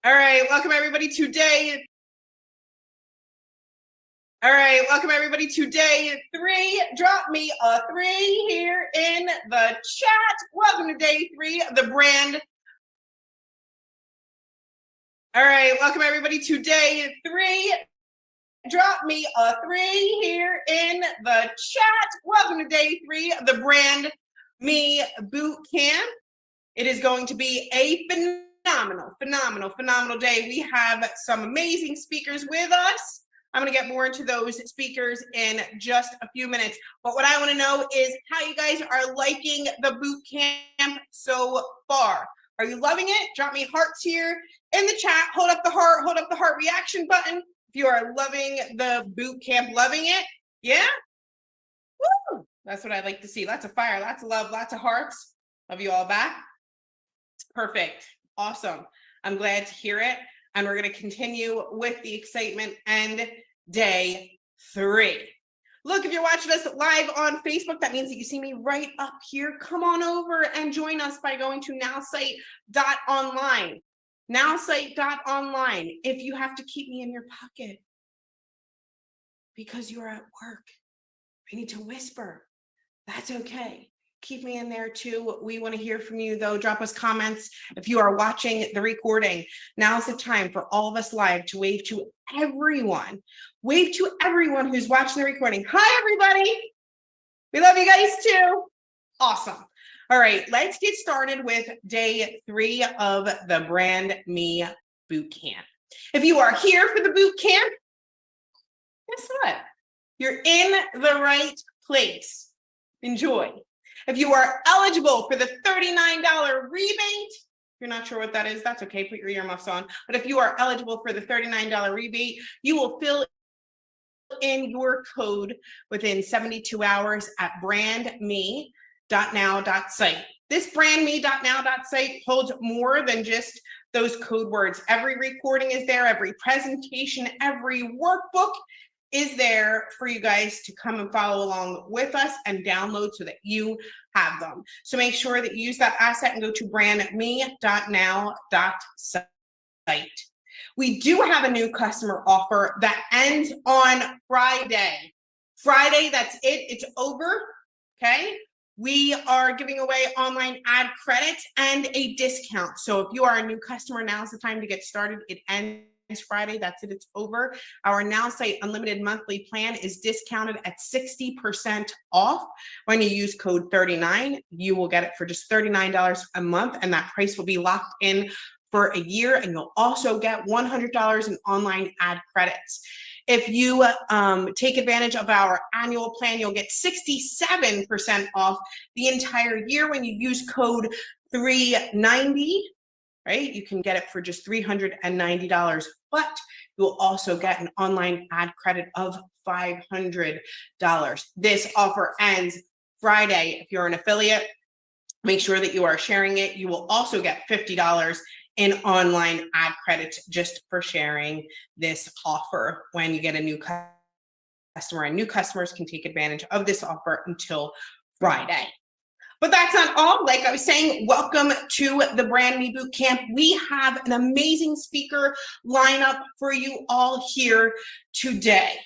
right, welcome everybody to day. All right, welcome everybody to day 3. Drop me a 3 here in the chat. Welcome to day 3 of the brand. All right, welcome everybody to day 3. Drop me a 3 here in the chat. Welcome to day 3 of the Brand Me Boot Camp. It is going to be a phenomenal day. We have some amazing speakers with us. I'm going to get more into those speakers in just a few minutes. But what I want to know is how you guys are liking the boot camp so far. Are you loving it? Drop me hearts here in the chat, hold up the heart reaction button. If you are loving the boot camp, loving it. Yeah. Woo! That's what I like to see. Lots of fire, lots of love, lots of hearts. Love you all back. Perfect. Awesome. I'm glad to hear it. And we're going to continue with the excitement and day 3. Look, if you're watching us live on Facebook, that means that you see me right up here. Come on over and join us by going to nowsite.online. Nowsite.online. If you have to keep me in your pocket because you're at work, I need to whisper. That's okay. Keep me in there too. We want to hear from you though. Drop us comments if you are watching the recording. Now's the time for all of us live to wave to everyone. Wave to everyone who's watching the recording. Hi, everybody. We love you guys too. Awesome. All right, let's get started with day 3 of the Brandme Bootcamp. If you are here for the boot camp, guess what? You're in the right place. Enjoy. If you are eligible for the $39 rebate, if you're not sure what that is, that's okay, put your earmuffs on. But if you are eligible for the $39 rebate, you will fill in your code within 72 hours at brandme.now.site. This brandme.now.site holds more than just those code words. Every recording is there, every presentation, every workbook is there for you guys to come and follow along with us and download so that you have them. So make sure that you use that asset and go to brandme.now.site. We do have a new customer offer that ends on Friday. Friday, that's it. It's over, okay? We are giving away online ad credits and a discount. So if you are a new customer, now's the time to get started. It ends Friday. That's it. It's over. Our Now Site Unlimited monthly plan is discounted at 60% off. When you use code 39, you will get it for just $39 a month, and that price will be locked in for a year, and you'll also get $100 in online ad credits. If you take advantage of our annual plan, you'll get 67% off the entire year when you use code 390. Right? You can get it for just $390, but you'll also get an online ad credit of $500. This offer ends Friday. If you're an affiliate, make sure that you are sharing it. You will also get $50 in online ad credits just for sharing this offer when you get a new customer, and new customers can take advantage of this offer until Friday. But that's not all. Like I was saying, welcome to the Brandme Bootcamp. We have an amazing speaker lineup for you all here today.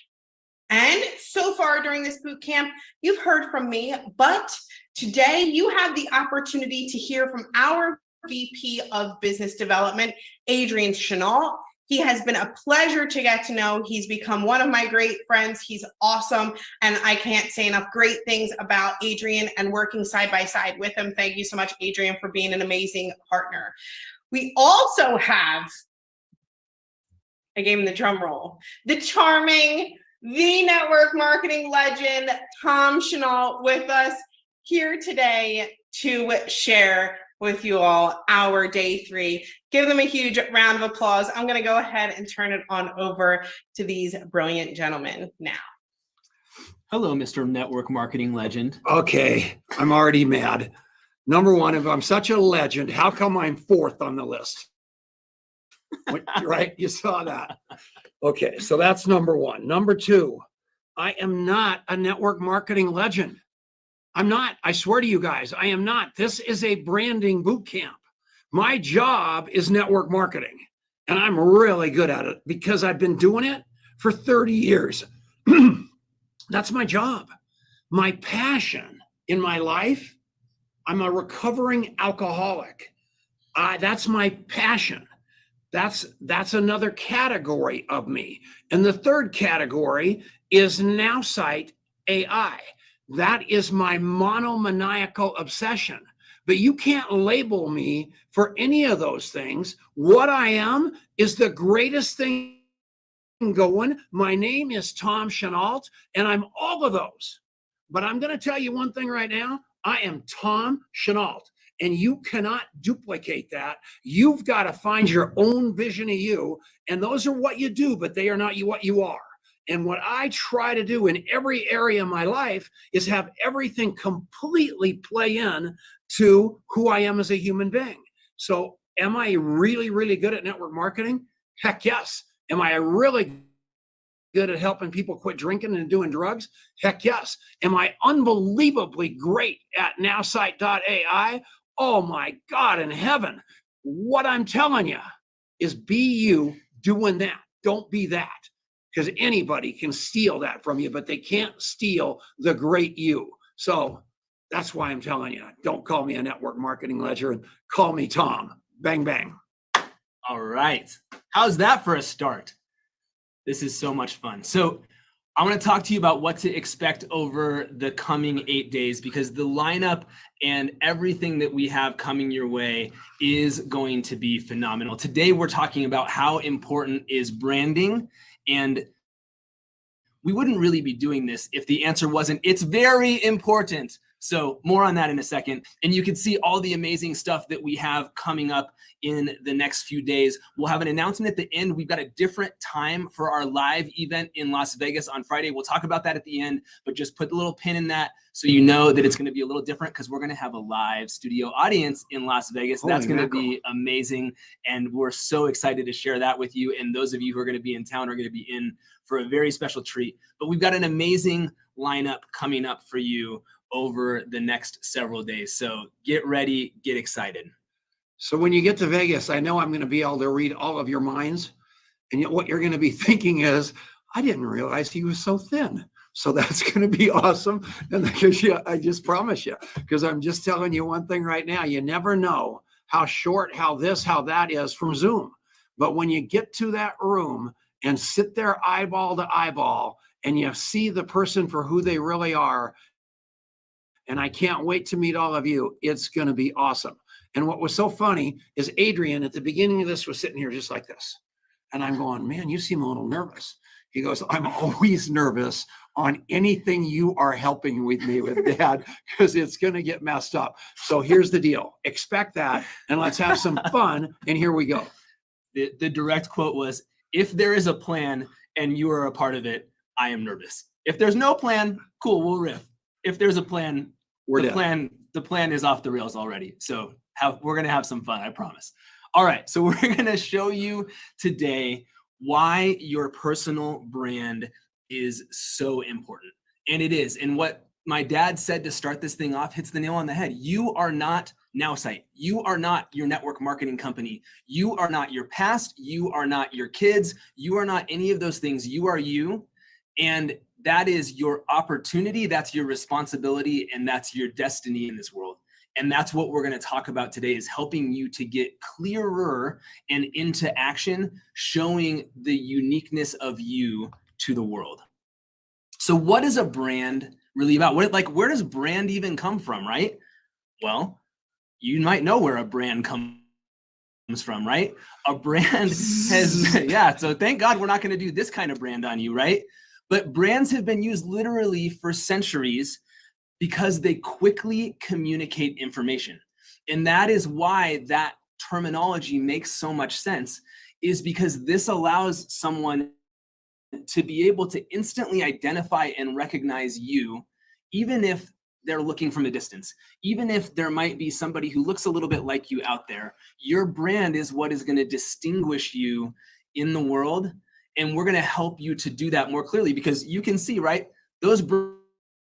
And so far during this bootcamp, you've heard from me, but today you have the opportunity to hear from our VP of Business Development, Adrian Chenault. He has been a pleasure to get to know. He's become one of my great friends. He's awesome. And I can't say enough great things about Adrian and working side by side with him. Thank you so much, Adrian, for being an amazing partner. We also have, I gave him the drum roll, the charming, the network marketing legend, Tom Chenault, with us here today to share with you all our day 3. Give them a huge round of applause. I'm going to go ahead and turn it on over to these brilliant gentlemen now. Hello, Mr. Network Marketing Legend. Okay, I'm already mad. Number one, if I'm such a legend, how come I'm 4th on the list? Right? You saw that. Okay, so that's number 1. Number 2, I am not a network marketing legend. I'm not. I swear to you guys, I am not. This is a branding boot camp. My job is network marketing, and I'm really good at it because I've been doing it for 30 years. That's my job. My passion in my life, I'm a recovering alcoholic. That's my passion. That's another category of me. And the third category is NowSite AI. That is my monomaniacal obsession. But you can't label me for any of those things. What I am is the greatest thing going. My name is Tom Chenault, and I'm all of those. But I'm going to tell you one thing right now. I am Tom Chenault, and you cannot duplicate that. You've got to find your own vision of you, and those are what you do, but they are not what you are. And what I try to do in every area of my life is have everything completely play in to who I am as a human being. So am I really, really good at network marketing? Heck yes. Am I really good at helping people quit drinking and doing drugs? Heck yes. Am I unbelievably great at nowsite.ai? Oh my God in heaven. What I'm telling you is be you doing that. Don't be that. Because anybody can steal that from you, but they can't steal the great you. So that's why I'm telling you, don't call me a network marketing legend. Call me Tom. Bang, bang. All right. How's that for a start? This is so much fun. So I want to talk to you about what to expect over the coming 8 days, because the lineup and everything that we have coming your way is going to be phenomenal. Today, we're talking about how important is branding, and we wouldn't really be doing this if the answer wasn't, it's very important. So more on that in a second. And you can see all the amazing stuff that we have coming up in the next few days. We'll have an announcement at the end. We've got a different time for our live event in Las Vegas on Friday. We'll talk about that at the end, but just put the little pin in that so you know that it's going to be a little different, because we're going to have a live studio audience in Las Vegas. That's going to be amazing. And we're so excited to share that with you. And those of you who are going to be in town are going to be in for a very special treat. But we've got an amazing lineup coming up for you over the next several days. So get ready, get excited. So when you get to Vegas, I know I'm going to be able to read all of your minds. And yet what you're going to be thinking is, I didn't realize he was so thin. So that's going to be awesome. And because I just promise you, because I'm just telling you one thing right now, you never know how short, how this, how that is from Zoom. But when you get to that room and sit there eyeball to eyeball, and you see the person for who they really are, and I can't wait to meet all of you. It's going to be awesome. And what was so funny is Adrian at the beginning of this was sitting here just like this. And I'm going, man, you seem a little nervous. He goes, I'm always nervous on anything you are helping with me with, Dad, because it's going to get messed up. So here's the deal. Expect that, and let's have some fun. And here we go. The direct quote was, if there is a plan and you are a part of it, I am nervous. If there's no plan, cool, we'll riff. If there's a plan, the plan is off the rails already. So we're going to have some fun, I promise. All right, so we're going to show you today why your personal brand is so important. And it is. And what my dad said to start this thing off hits the nail on the head. You are not NowSite. You are not your network marketing company. You are not your past. You are not your kids. You are not any of those things. You are you. And that is your opportunity. That's your responsibility. And that's your destiny in this world. And that's what we're going to talk about today, is helping you to get clearer and into action, showing the uniqueness of you to the world. So what is a brand really about? Where does brand even come from, right? Well, you might know where a brand comes from, right? A brand has, yeah, so thank God we're not going to do this kind of brand on you, right? But brands have been used literally for centuries because they quickly communicate information. And that is why that terminology makes so much sense, is because this allows someone to be able to instantly identify and recognize you, even if they're looking from a distance. Even if there might be somebody who looks a little bit like you out there, your brand is what is going to distinguish you in the world. And we're going to help you to do that more clearly, because you can see, right? Those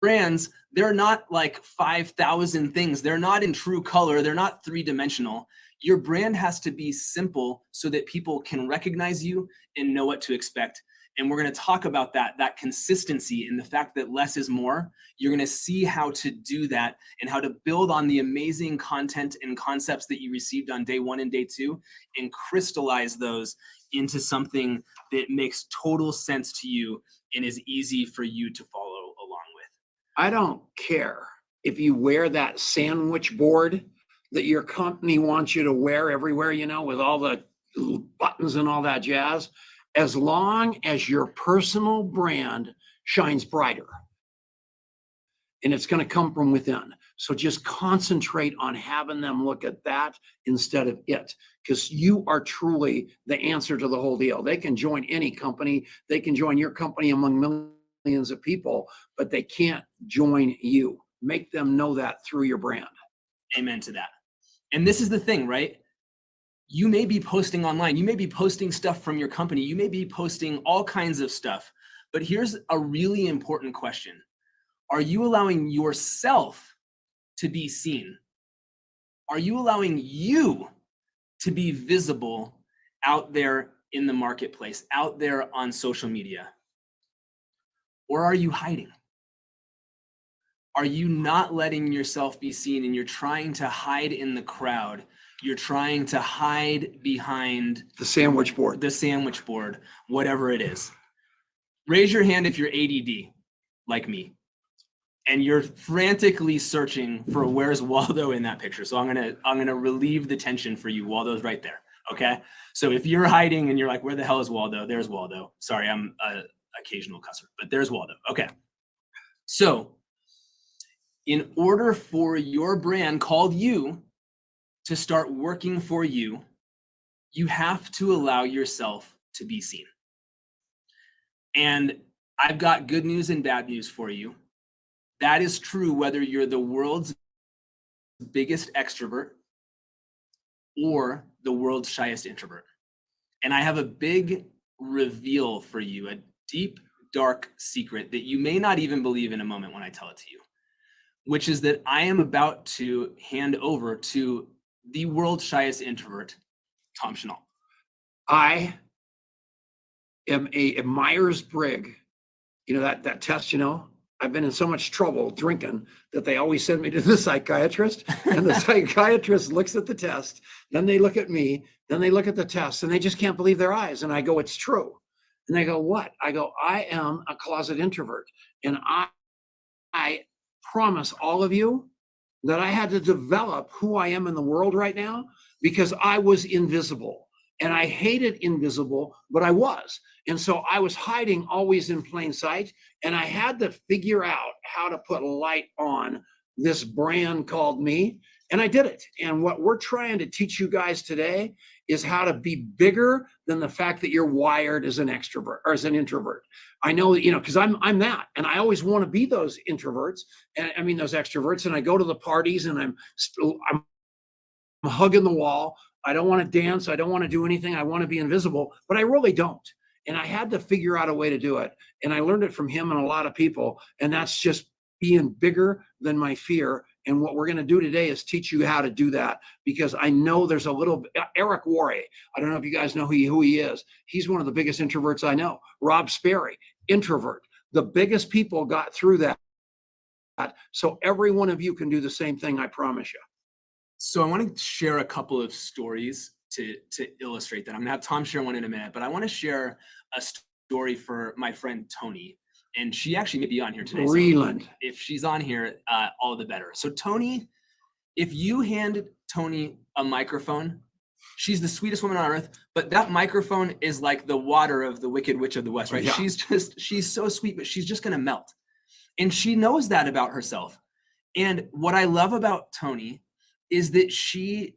brands, they're not like 5,000 things. They're not in true color. They're not three-dimensional. Your brand has to be simple so that people can recognize you and know what to expect. And we're going to talk about that consistency and the fact that less is more. You're going to see how to do that and how to build on the amazing content and concepts that you received on day 1 and day 2 and crystallize those into something that makes total sense to you and is easy for you to follow along with. I don't care if you wear that sandwich board that your company wants you to wear everywhere, with all the buttons and all that jazz, as long as your personal brand shines brighter. and it's going to come from within. So just concentrate on having them look at that instead of it, because you are truly the answer to the whole deal. They can join any company. They can join your company among millions of people, but they can't join you. Make them know that through your brand. Amen to that. And this is the thing, right? You may be posting online. You may be posting stuff from your company. You may be posting all kinds of stuff. But here's a really important question. Are you allowing yourself to be seen? Are you allowing you to be visible out there in the marketplace, out there on social media? Or are you hiding? Are you not letting yourself be seen and you're trying to hide in the crowd? You're trying to hide behind The sandwich board. Whatever it is. Raise your hand if you're ADD, like me, and you're frantically searching for where's Waldo in that picture. So I'm gonna relieve the tension for you. Waldo's right there. Okay. So if you're hiding and you're like, where the hell is Waldo? There's Waldo. Sorry, I'm an occasional cusser, but there's Waldo. Okay. So in order for your brand called you to start working for you, you have to allow yourself to be seen. And I've got good news and bad news for you. That is true whether you're the world's biggest extrovert or the world's shyest introvert. And I have a big reveal for you, a deep, dark secret that you may not even believe in a moment when I tell it to you, which is that I am about to hand over to the world's shyest introvert, Tom Chanel. I am a Myers-Briggs, that test, I've been in so much trouble drinking that they always send me to the psychiatrist, and the psychiatrist looks at the test, then they look at me, then they look at the test, and they just can't believe their eyes. And I go, it's true. And they go, what? I go, I am a closet introvert. And I promise all of you that I had to develop who I am in the world right now because I was invisible. And I hated invisible, but I was. And so I was hiding always in plain sight. And I had to figure out how to put light on this brand called me. And I did it. And what we're trying to teach you guys today is how to be bigger than the fact that you're wired as an extrovert or as an introvert. I know, because I'm that. And I always want to be those introverts. And I mean, those extroverts. And I go to the parties and I'm hugging the wall. I don't want to dance. I don't want to do anything. I want to be invisible, but I really don't. And I had to figure out a way to do it. And I learned it from him and a lot of people. And that's just being bigger than my fear. And what we're going to do today is teach you how to do that, because I know there's a little Eric Worre. I don't know if you guys know who he is. He's one of the biggest introverts I know. Rob Sperry, introvert. The biggest people got through that. So every one of you can do the same thing. I promise you. So I want to share a couple of stories to illustrate that. I'm gonna have Tom share one in a minute, but I want to share a story for my friend Tony, and she actually may be on here today. Breland. So if she's on here, all the better. So Tony, if you handed Tony a microphone, she's the sweetest woman on earth, but that microphone is like the water of the Wicked Witch of the West, right? Yeah. She's so sweet, but she's just gonna melt. And she knows that about herself. And what I love about Tony is that she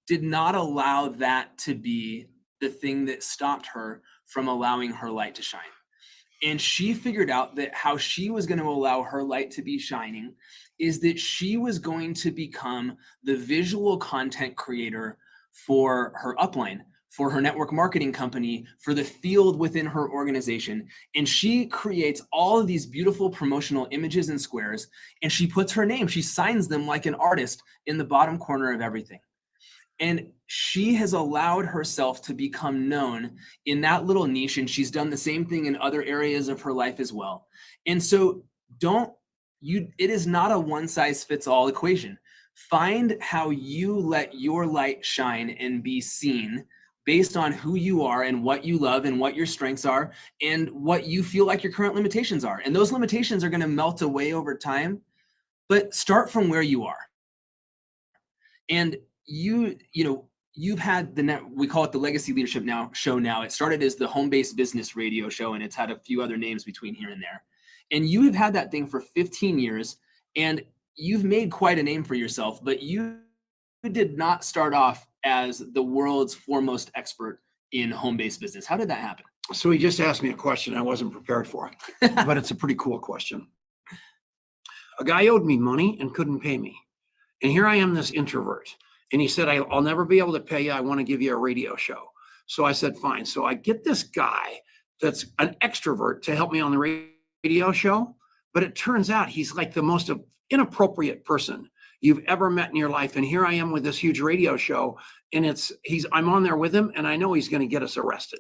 did not allow that to be the thing that stopped her from allowing her light to shine. And she figured out that how she was going to allow her light to be shining is that she was going to become the visual content creator for her upline, for her network marketing company, for the field within her organization. And she creates all of these beautiful promotional images and squares, and she puts her name, she signs them like an artist in the bottom corner of everything. And she has allowed herself to become known in that little niche, and she's done the same thing in other areas of her life as well. And so it is not a one size fits all equation. Find how you let your light shine and be seen based on who you are and what you love and what your strengths are and what you feel like your current limitations are. And those limitations are going to melt away over time, but start from where you are. And you've had we call it the Legacy Leadership show now. It started as the Home-Based Business Radio show, and it's had a few other names between here and there. And you have had that thing for 15 years, And you've made quite a name for yourself, but you did not start off as the world's foremost expert in home-based business. How did that happen? So he just asked me a question I wasn't prepared for, but it's a pretty cool question. A guy owed me money and couldn't pay me. And here I am, this introvert. And he said, I'll never be able to pay you. I want to give you a radio show. So I said, fine. So I get this guy that's an extrovert to help me on the radio show. But it turns out he's like the most inappropriate person you've ever met in your life. And here I am with this huge radio show, and I'm on there with him, and I know he's going to get us arrested.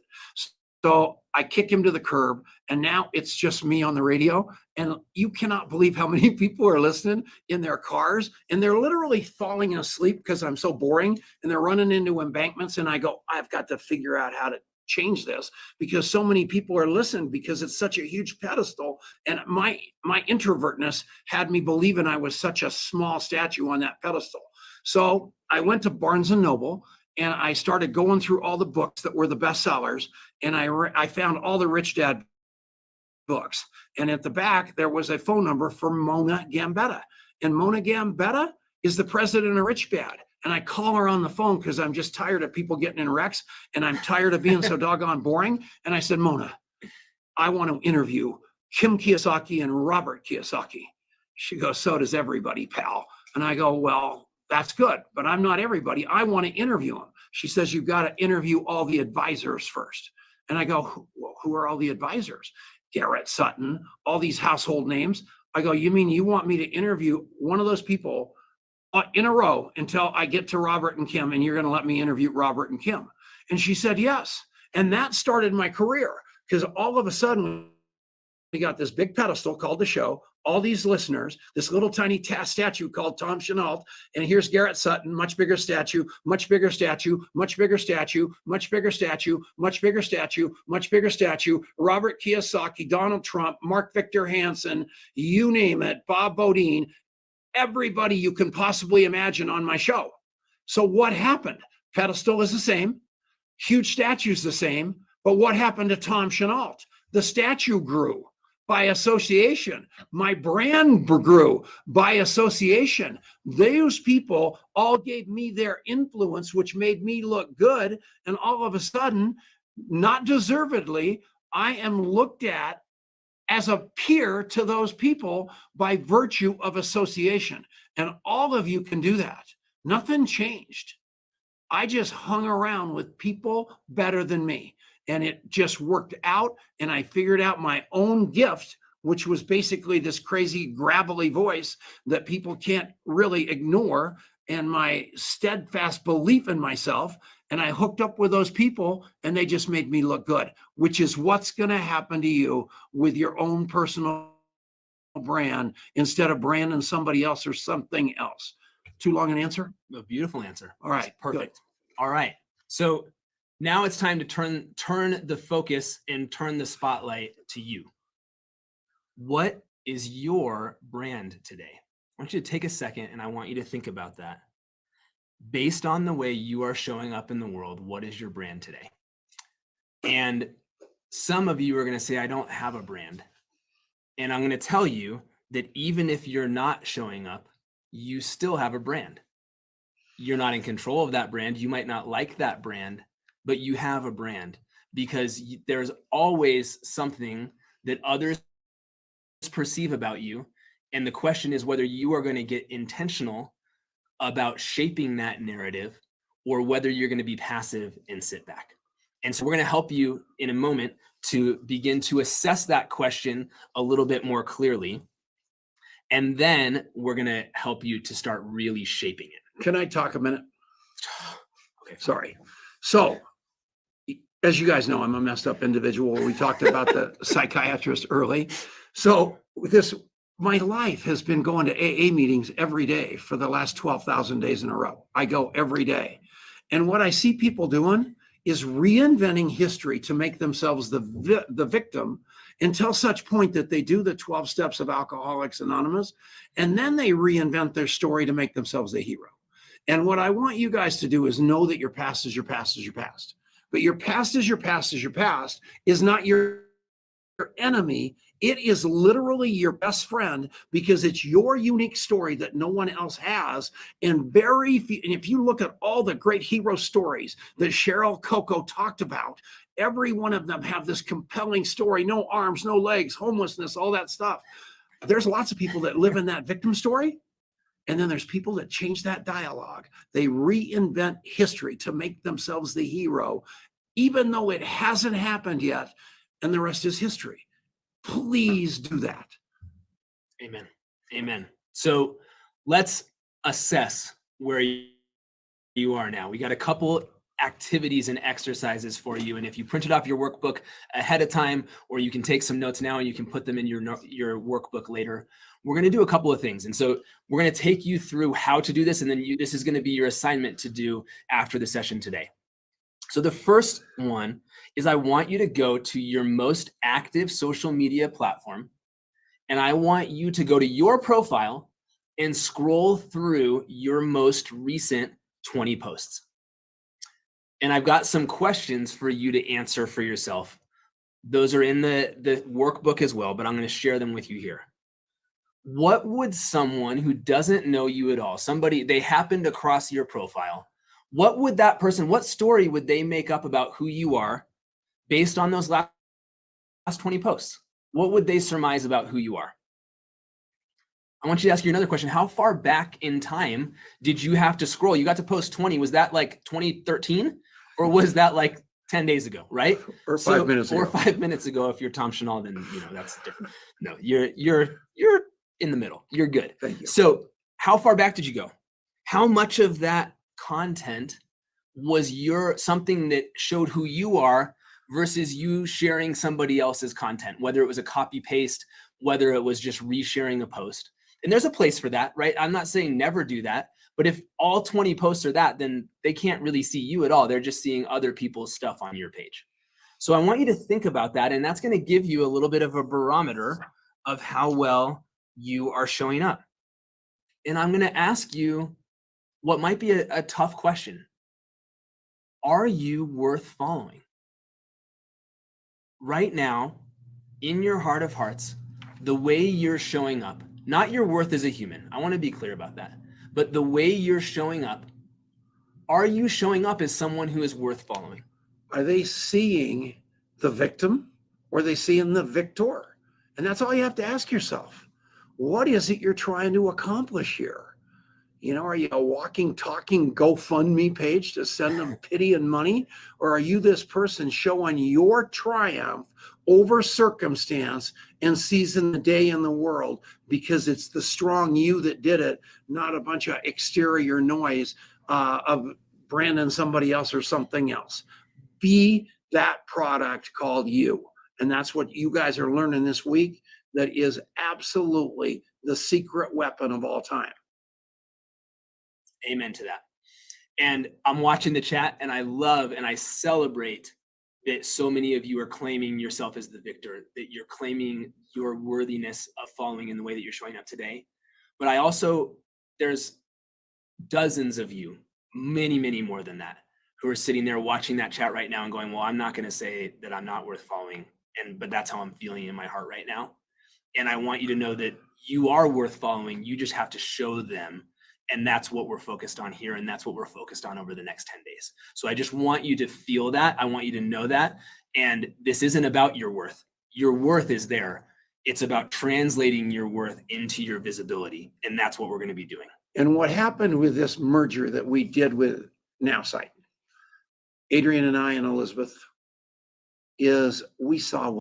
So I kick him to the curb, and now it's just me on the radio. And you cannot believe how many people are listening in their cars, and they're literally falling asleep because I'm so boring, and they're running into embankments. And I go, I've got to figure out how to change this because so many people are listening because it's such a huge pedestal. And my introvertness had me believing I was such a small statue on that pedestal. So I went to Barnes and Noble, and I started going through all the books that were the best sellers. And I found all the Rich Dad books. And at the back, there was a phone number for Mona Gambetta. And Mona Gambetta is the president of Rich Dad. And I call her on the phone because I'm just tired of people getting in wrecks. And I'm tired of being so doggone boring. And I said, Mona, I want to interview Kim Kiyosaki and Robert Kiyosaki. She goes, so does everybody, pal. And I go, well, that's good, but I'm not everybody. I want to interview them. She says, you've got to interview all the advisors first. And I go, well, who are all the advisors? Garrett Sutton, all these household names. I go, you mean you want me to interview one of those people in a row until I get to Robert and Kim, and you're going to let me interview Robert and Kim? And she said, yes. And that started my career, because all of a sudden we got this big pedestal called the show, all these listeners, this little tiny statue called Tom Chenault, and here's Garrett Sutton, much bigger statue, much bigger statue, much bigger statue, much bigger statue, much bigger statue, much bigger statue, Robert Kiyosaki, Donald Trump, Mark Victor Hansen, you name it, Bob Bodine, everybody you can possibly imagine on my show. So what happened? Pedestal is the same, huge statue's the same, but what happened to Tom Chenault? The statue grew by association. My brand grew by association. Those people all gave me their influence, which made me look good. And all of a sudden, not deservedly, I am looked at as a peer to those people by virtue of association. And all of you can do that. Nothing changed. I just hung around with people better than me. And it just worked out. And I figured out my own gift, which was basically this crazy gravelly voice that people can't really ignore, and my steadfast belief in myself. And I hooked up with those people, and they just made me look good, which is what's going to happen to you with your own personal brand instead of branding somebody else or something else. Too long an answer? A beautiful answer. All right. Perfect. Good. All right. So now it's time to turn the focus and turn the spotlight to you. What is your brand today? I want you to take a second, and I want you to think about that. Based on the way you are showing up in the world, what is your brand today? And some of you are going to say, I don't have a brand. And I'm going to tell you that even if you're not showing up, you still have a brand. You're not in control of that brand. You might not like that brand, but you have a brand, because there's always something that others perceive about you. And the question is whether you are going to get intentional about shaping that narrative, or whether you're going to be passive and sit back. And so we're going to help you in a moment to begin to assess that question a little bit more clearly. And then we're going to help you to start really shaping it. Can I talk a minute? Okay. Sorry. So, as you guys know, I'm a messed up individual. We talked about the psychiatrist early. So my life has been going to AA meetings every day for the last 12,000 days in a row. I go every day. And what I see people doing is reinventing history to make themselves the victim until such point that they do the 12 steps of Alcoholics Anonymous, and then they reinvent their story to make themselves the hero. And what I want you guys to do is know that your past is your past is your past. But your past is your past is your past is not your enemy. It is literally your best friend because it's your unique story that no one else has. And if you look at all the great hero stories that Cheryl Coco talked about, every one of them have this compelling story, no arms, no legs, homelessness, all that stuff. There's lots of people that live in that victim story. And then there's people that change that dialogue. They reinvent history to make themselves the hero, even though it hasn't happened yet. And the rest is history. Please do that. Amen. Amen. So let's assess where you are now. We got a couple activities and exercises for you. And if you printed off your workbook ahead of time, or you can take some notes now and you can put them in your workbook later, we're going to do a couple of things. And so we're going to take you through how to do this. And then this is going to be your assignment to do after the session today. So the first one is I want you to go to your most active social media platform. And I want you to go to your profile and scroll through your most recent 20 posts. And I've got some questions for you to answer for yourself. Those are in the workbook as well, but I'm going to share them with you here. What would someone who doesn't know you at all, they happened across your profile, what would that person, what story would they make up about who you are based on those last 20 posts? What would they surmise about who you are? I want you to ask you another question. How far back in time did you have to scroll? You got to post 20. Was that like 2013? Or was that like 10 days ago, right? Or 5 minutes ago. Or 5 minutes ago. If you're Tom Chanel, then that's different. No, you're in the middle. You're good. Thank you. So how far back did you go? How much of that content was something that showed who you are versus you sharing somebody else's content, whether it was a copy paste, whether it was just resharing a post? And there's a place for that, right? I'm not saying never do that, but if all 20 posts are that, then they can't really see you at all. They're just seeing other people's stuff on your page. So I want you to think about that, and that's going to give you a little bit of a barometer of how well you are showing up. And I'm going to ask you what might be a tough question. Are you worth following? Right now, in your heart of hearts, the way you're showing up, not your worth as a human, I want to be clear about that, but the way you're showing up, are you showing up as someone who is worth following? Are they seeing the victim or are they seeing the victor? And that's all you have to ask yourself. What is it you're trying to accomplish here? Are you a walking, talking GoFundMe page to send them pity and money? Or are you this person showing your triumph over circumstance and seizing the day in the world because it's the strong you that did it, not a bunch of exterior noise of Brandon, somebody else or something else? Be that product called you. And that's what you guys are learning this week. That is absolutely the secret weapon of all time. Amen to that. And I'm watching the chat and I love and I celebrate that so many of you are claiming yourself as the victor, that you're claiming your worthiness of following in the way that you're showing up today. But there's dozens of you, many, many more than that, who are sitting there watching that chat right now and going, well, I'm not going to say that I'm not worth following, but that's how I'm feeling in my heart right now. And I want you to know that you are worth following. You just have to show them. And that's what we're focused on here. And that's what we're focused on over the next 10 days. So I just want you to feel that. I want you to know that. And this isn't about your worth. Your worth is there. It's about translating your worth into your visibility. And that's what we're going to be doing. And what happened with this merger that we did with NowSite, Adrian and I and Elizabeth, is we saw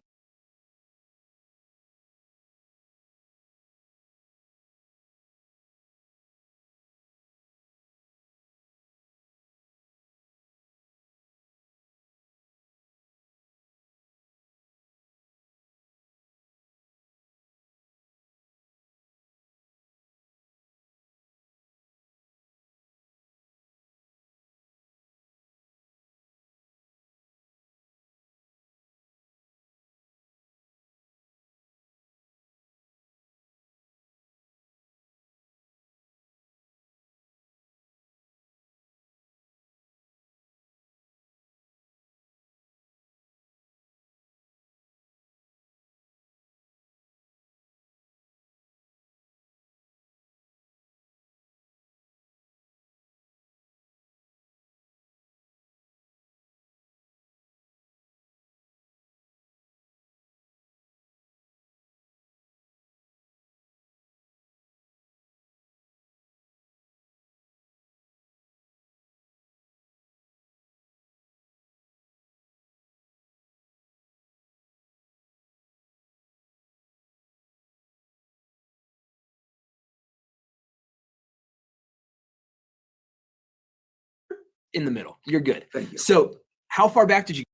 in the middle. You're good. Thank you. So how far back did you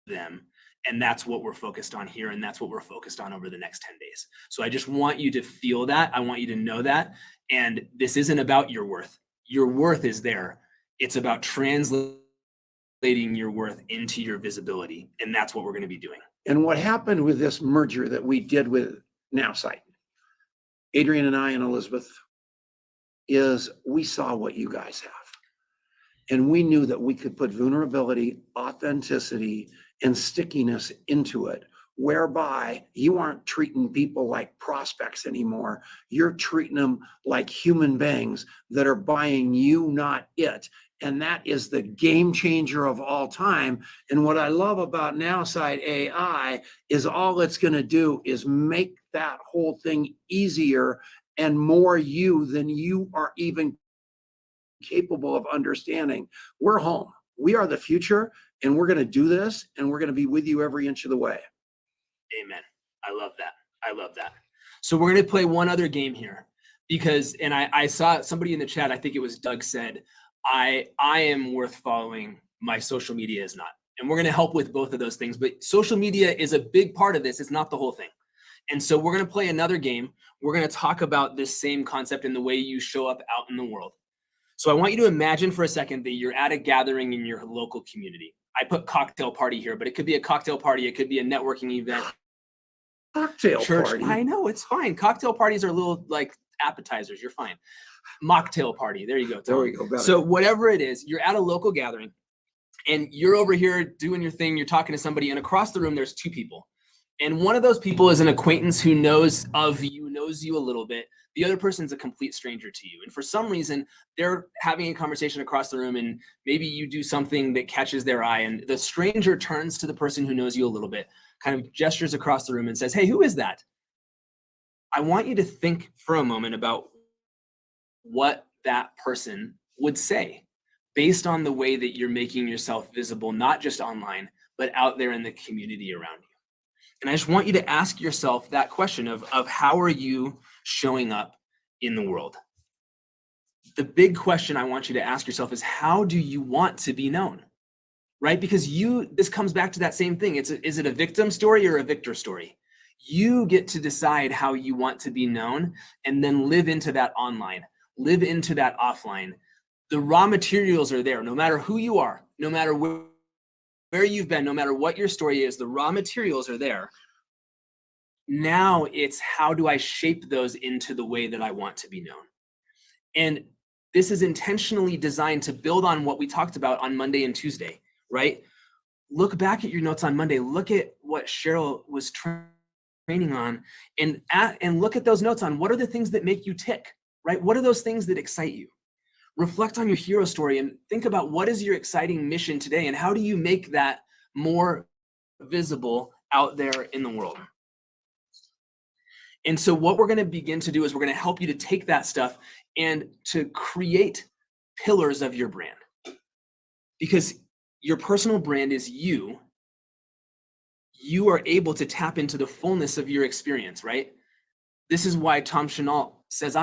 them? And that's what we're focused on here. And that's what we're focused on over the next 10 days. So I just want you to feel that. I want you to know that. And this isn't about your worth. Your worth is there. It's about translating your worth into your visibility. And that's what we're going to be doing. And what happened with this merger that we did with NowSite, Adrian and I and Elizabeth, is we saw what you guys have. And we knew that we could put vulnerability, authenticity, and stickiness into it, whereby you aren't treating people like prospects anymore. You're treating them like human beings that are buying you, not it. And that is the game changer of all time. And what I love about NowSite AI is all it's going to do is make that whole thing easier and more you than you are even capable of understanding. We're home. We are the future, and we're going to do this, and we're going to be with you every inch of the way. Amen. I love that. I love that. So we're going to play one other game here because, and I saw somebody in the chat, I think it was Doug, said, I am worth following. My social media is not. And we're going to help with both of those things. But social media is a big part of this. It's not the whole thing. And so we're going to play another game. We're going to talk about this same concept in the way you show up out in the world. So I want you to imagine for a second that you're at a gathering in your local community. I put cocktail party here, but it could be a cocktail party. It could be a networking event. Cocktail Church. party. I know, it's fine. Cocktail parties are little like appetizers. You're fine. Mocktail party. There you go. Tom. There we go. Better. So whatever it is, you're at a local gathering and you're over here doing your thing. You're talking to somebody, and across the room, there's two people. And one of those people is an acquaintance who knows of you, knows you a little bit. The other person's a complete stranger to you. And for some reason, they're having a conversation across the room, and maybe you do something that catches their eye, and the stranger turns to the person who knows you a little bit, kind of gestures across the room and says, "Hey, who is that?" I want you to think for a moment about what that person would say based on the way that you're making yourself visible, not just online, but out there in the community around you. And I just want you to ask yourself that question of how are you showing up in the world? The big question I want you to ask yourself is, how do you want to be known? Right? Because this comes back to that same thing. Is it a victim story or a victor story? You get to decide how you want to be known and then live into that online, live into that offline. The raw materials are there, no matter who you are, no matter where you've been, no matter what your story is, the raw materials are there. Now it's, how do I shape those into the way that I want to be known? And this is intentionally designed to build on what we talked about on Monday and Tuesday, right? Look back at your notes on Monday. Look at what Cheryl was training on, and look at those notes on what are the things that make you tick, right? What are those things that excite you? Reflect on your hero story and think about what is your exciting mission today, and how do you make that more visible out there in the world? And so what we're going to begin to do is we're going to help you to take that stuff and to create pillars of your brand. Because your personal brand is you. You are able to tap into the fullness of your experience, right? This is why Tom Chenault says,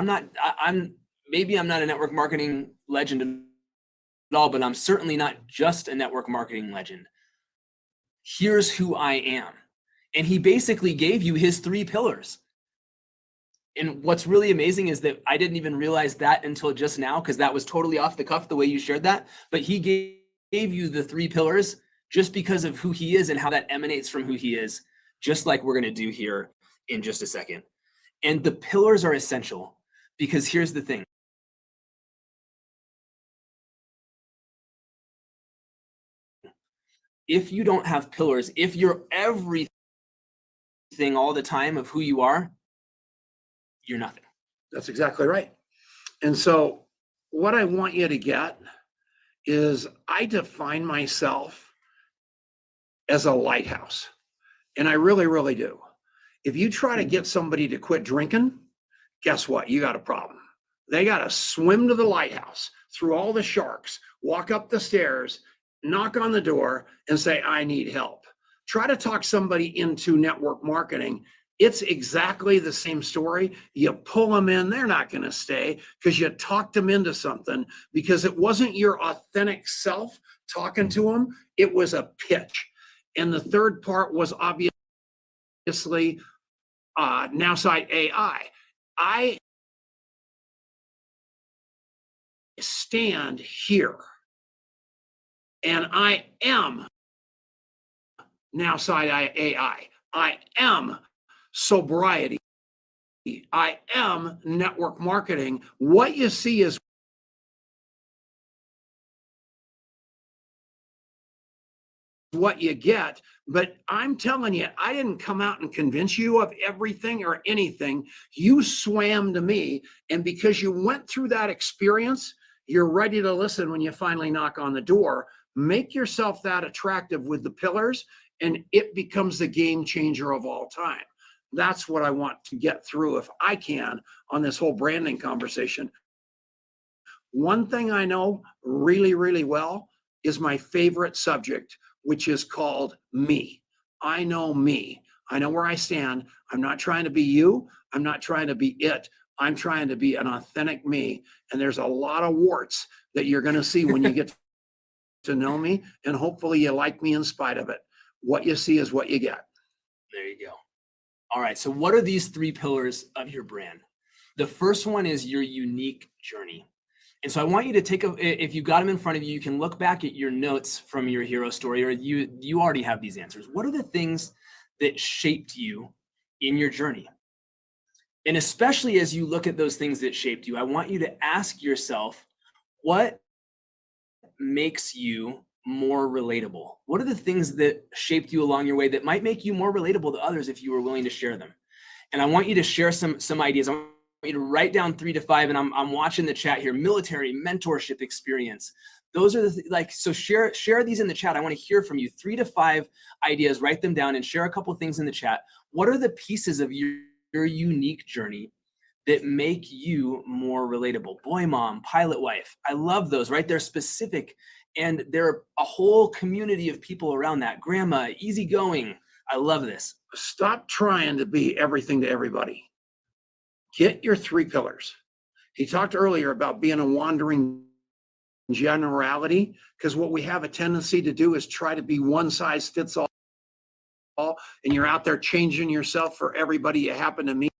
maybe I'm not a network marketing legend at all, but I'm certainly not just a network marketing legend. Here's who I am. And he basically gave you his 3 pillars. And what's really amazing is that I didn't even realize that until just now, because that was totally off the cuff the way you shared that. But he gave you the 3 pillars just because of who he is and how that emanates from who he is, just like we're going to do here in just a second. And the pillars are essential because here's the thing. If you don't have pillars, if you're everything all the time of who you are, you're nothing. That's exactly right. And so what I want you to get is, I define myself as a lighthouse. And I really, really do. If you try to get somebody to quit drinking, guess what? You got a problem. They got to swim to the lighthouse through all the sharks, walk up the stairs, knock on the door and say, I need help. Try to talk somebody into network marketing. It's exactly the same story. You pull them in, they're not going to stay because you talked them into something because it wasn't your authentic self talking to them. It was a pitch. And the third part was obviously now side AI. I stand here and I am now side AI. I am sobriety. I am network marketing. What you see is what you get. But I'm telling you, I didn't come out and convince you of everything or anything. You swam to me. And because you went through that experience, you're ready to listen when you finally knock on the door. Make yourself that attractive with the pillars, and it becomes the game changer of all time. That's what I want to get through, if I can, on this whole branding conversation. One thing I know really, really well is my favorite subject, which is called me. I know me. I know where I stand. I'm not trying to be you. I'm not trying to be it. I'm trying to be an authentic me. And there's a lot of warts that you're going to see when you get to know me. And hopefully you like me in spite of it. What you see is what you get. There you go. All right. So what are these 3 pillars of your brand? The first one is your unique journey. And so I want you to take if you got them in front of you, you can look back at your notes from your hero story, or you already have these answers. What are the things that shaped you in your journey? And especially as you look at those things that shaped you, I want you to ask yourself, what makes you more relatable? What are the things that shaped you along your way that might make you more relatable to others if you were willing to share them? And I want you to share some ideas. I want you to write down 3 to 5, and I'm watching the chat here. Military, mentorship experience. Those are the so share these in the chat. I want to hear from you. 3 to 5 ideas, write them down and share a couple things in the chat. What are the pieces of your unique journey that make you more relatable? Boy, mom, pilot wife. I love those, right? They're specific, and they're a whole community of people around that. Grandma, easygoing. I love this. Stop trying to be everything to everybody. Get your 3 pillars. He talked earlier about being a wandering generality, because what we have a tendency to do is try to be one size fits all, and you're out there changing yourself for everybody you happen to meet.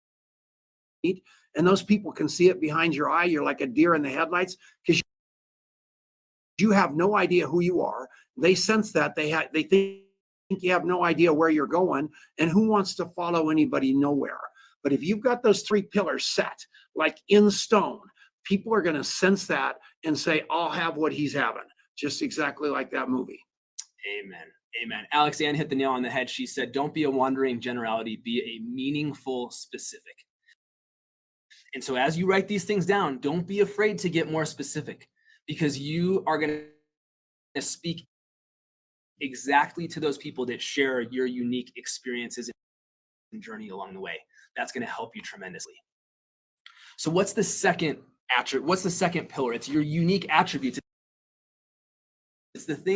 And those people can see it behind your eye. You're like a deer in the headlights because you have no idea who you are. They sense that. They think you have no idea where you're going, and who wants to follow anybody nowhere. But if you've got those 3 pillars set like in stone, people are going to sense that and say, I'll have what he's having, just exactly like that movie. Amen. Amen. Alex Ann hit the nail on the head. She said, don't be a wandering generality, be a meaningful specific. And so as you write these things down, don't be afraid to get more specific, because you are going to speak exactly to those people that share your unique experiences and journey along the way. That's going to help you tremendously. So what's the second attribute? What's the second pillar? It's your unique attributes. It's the thing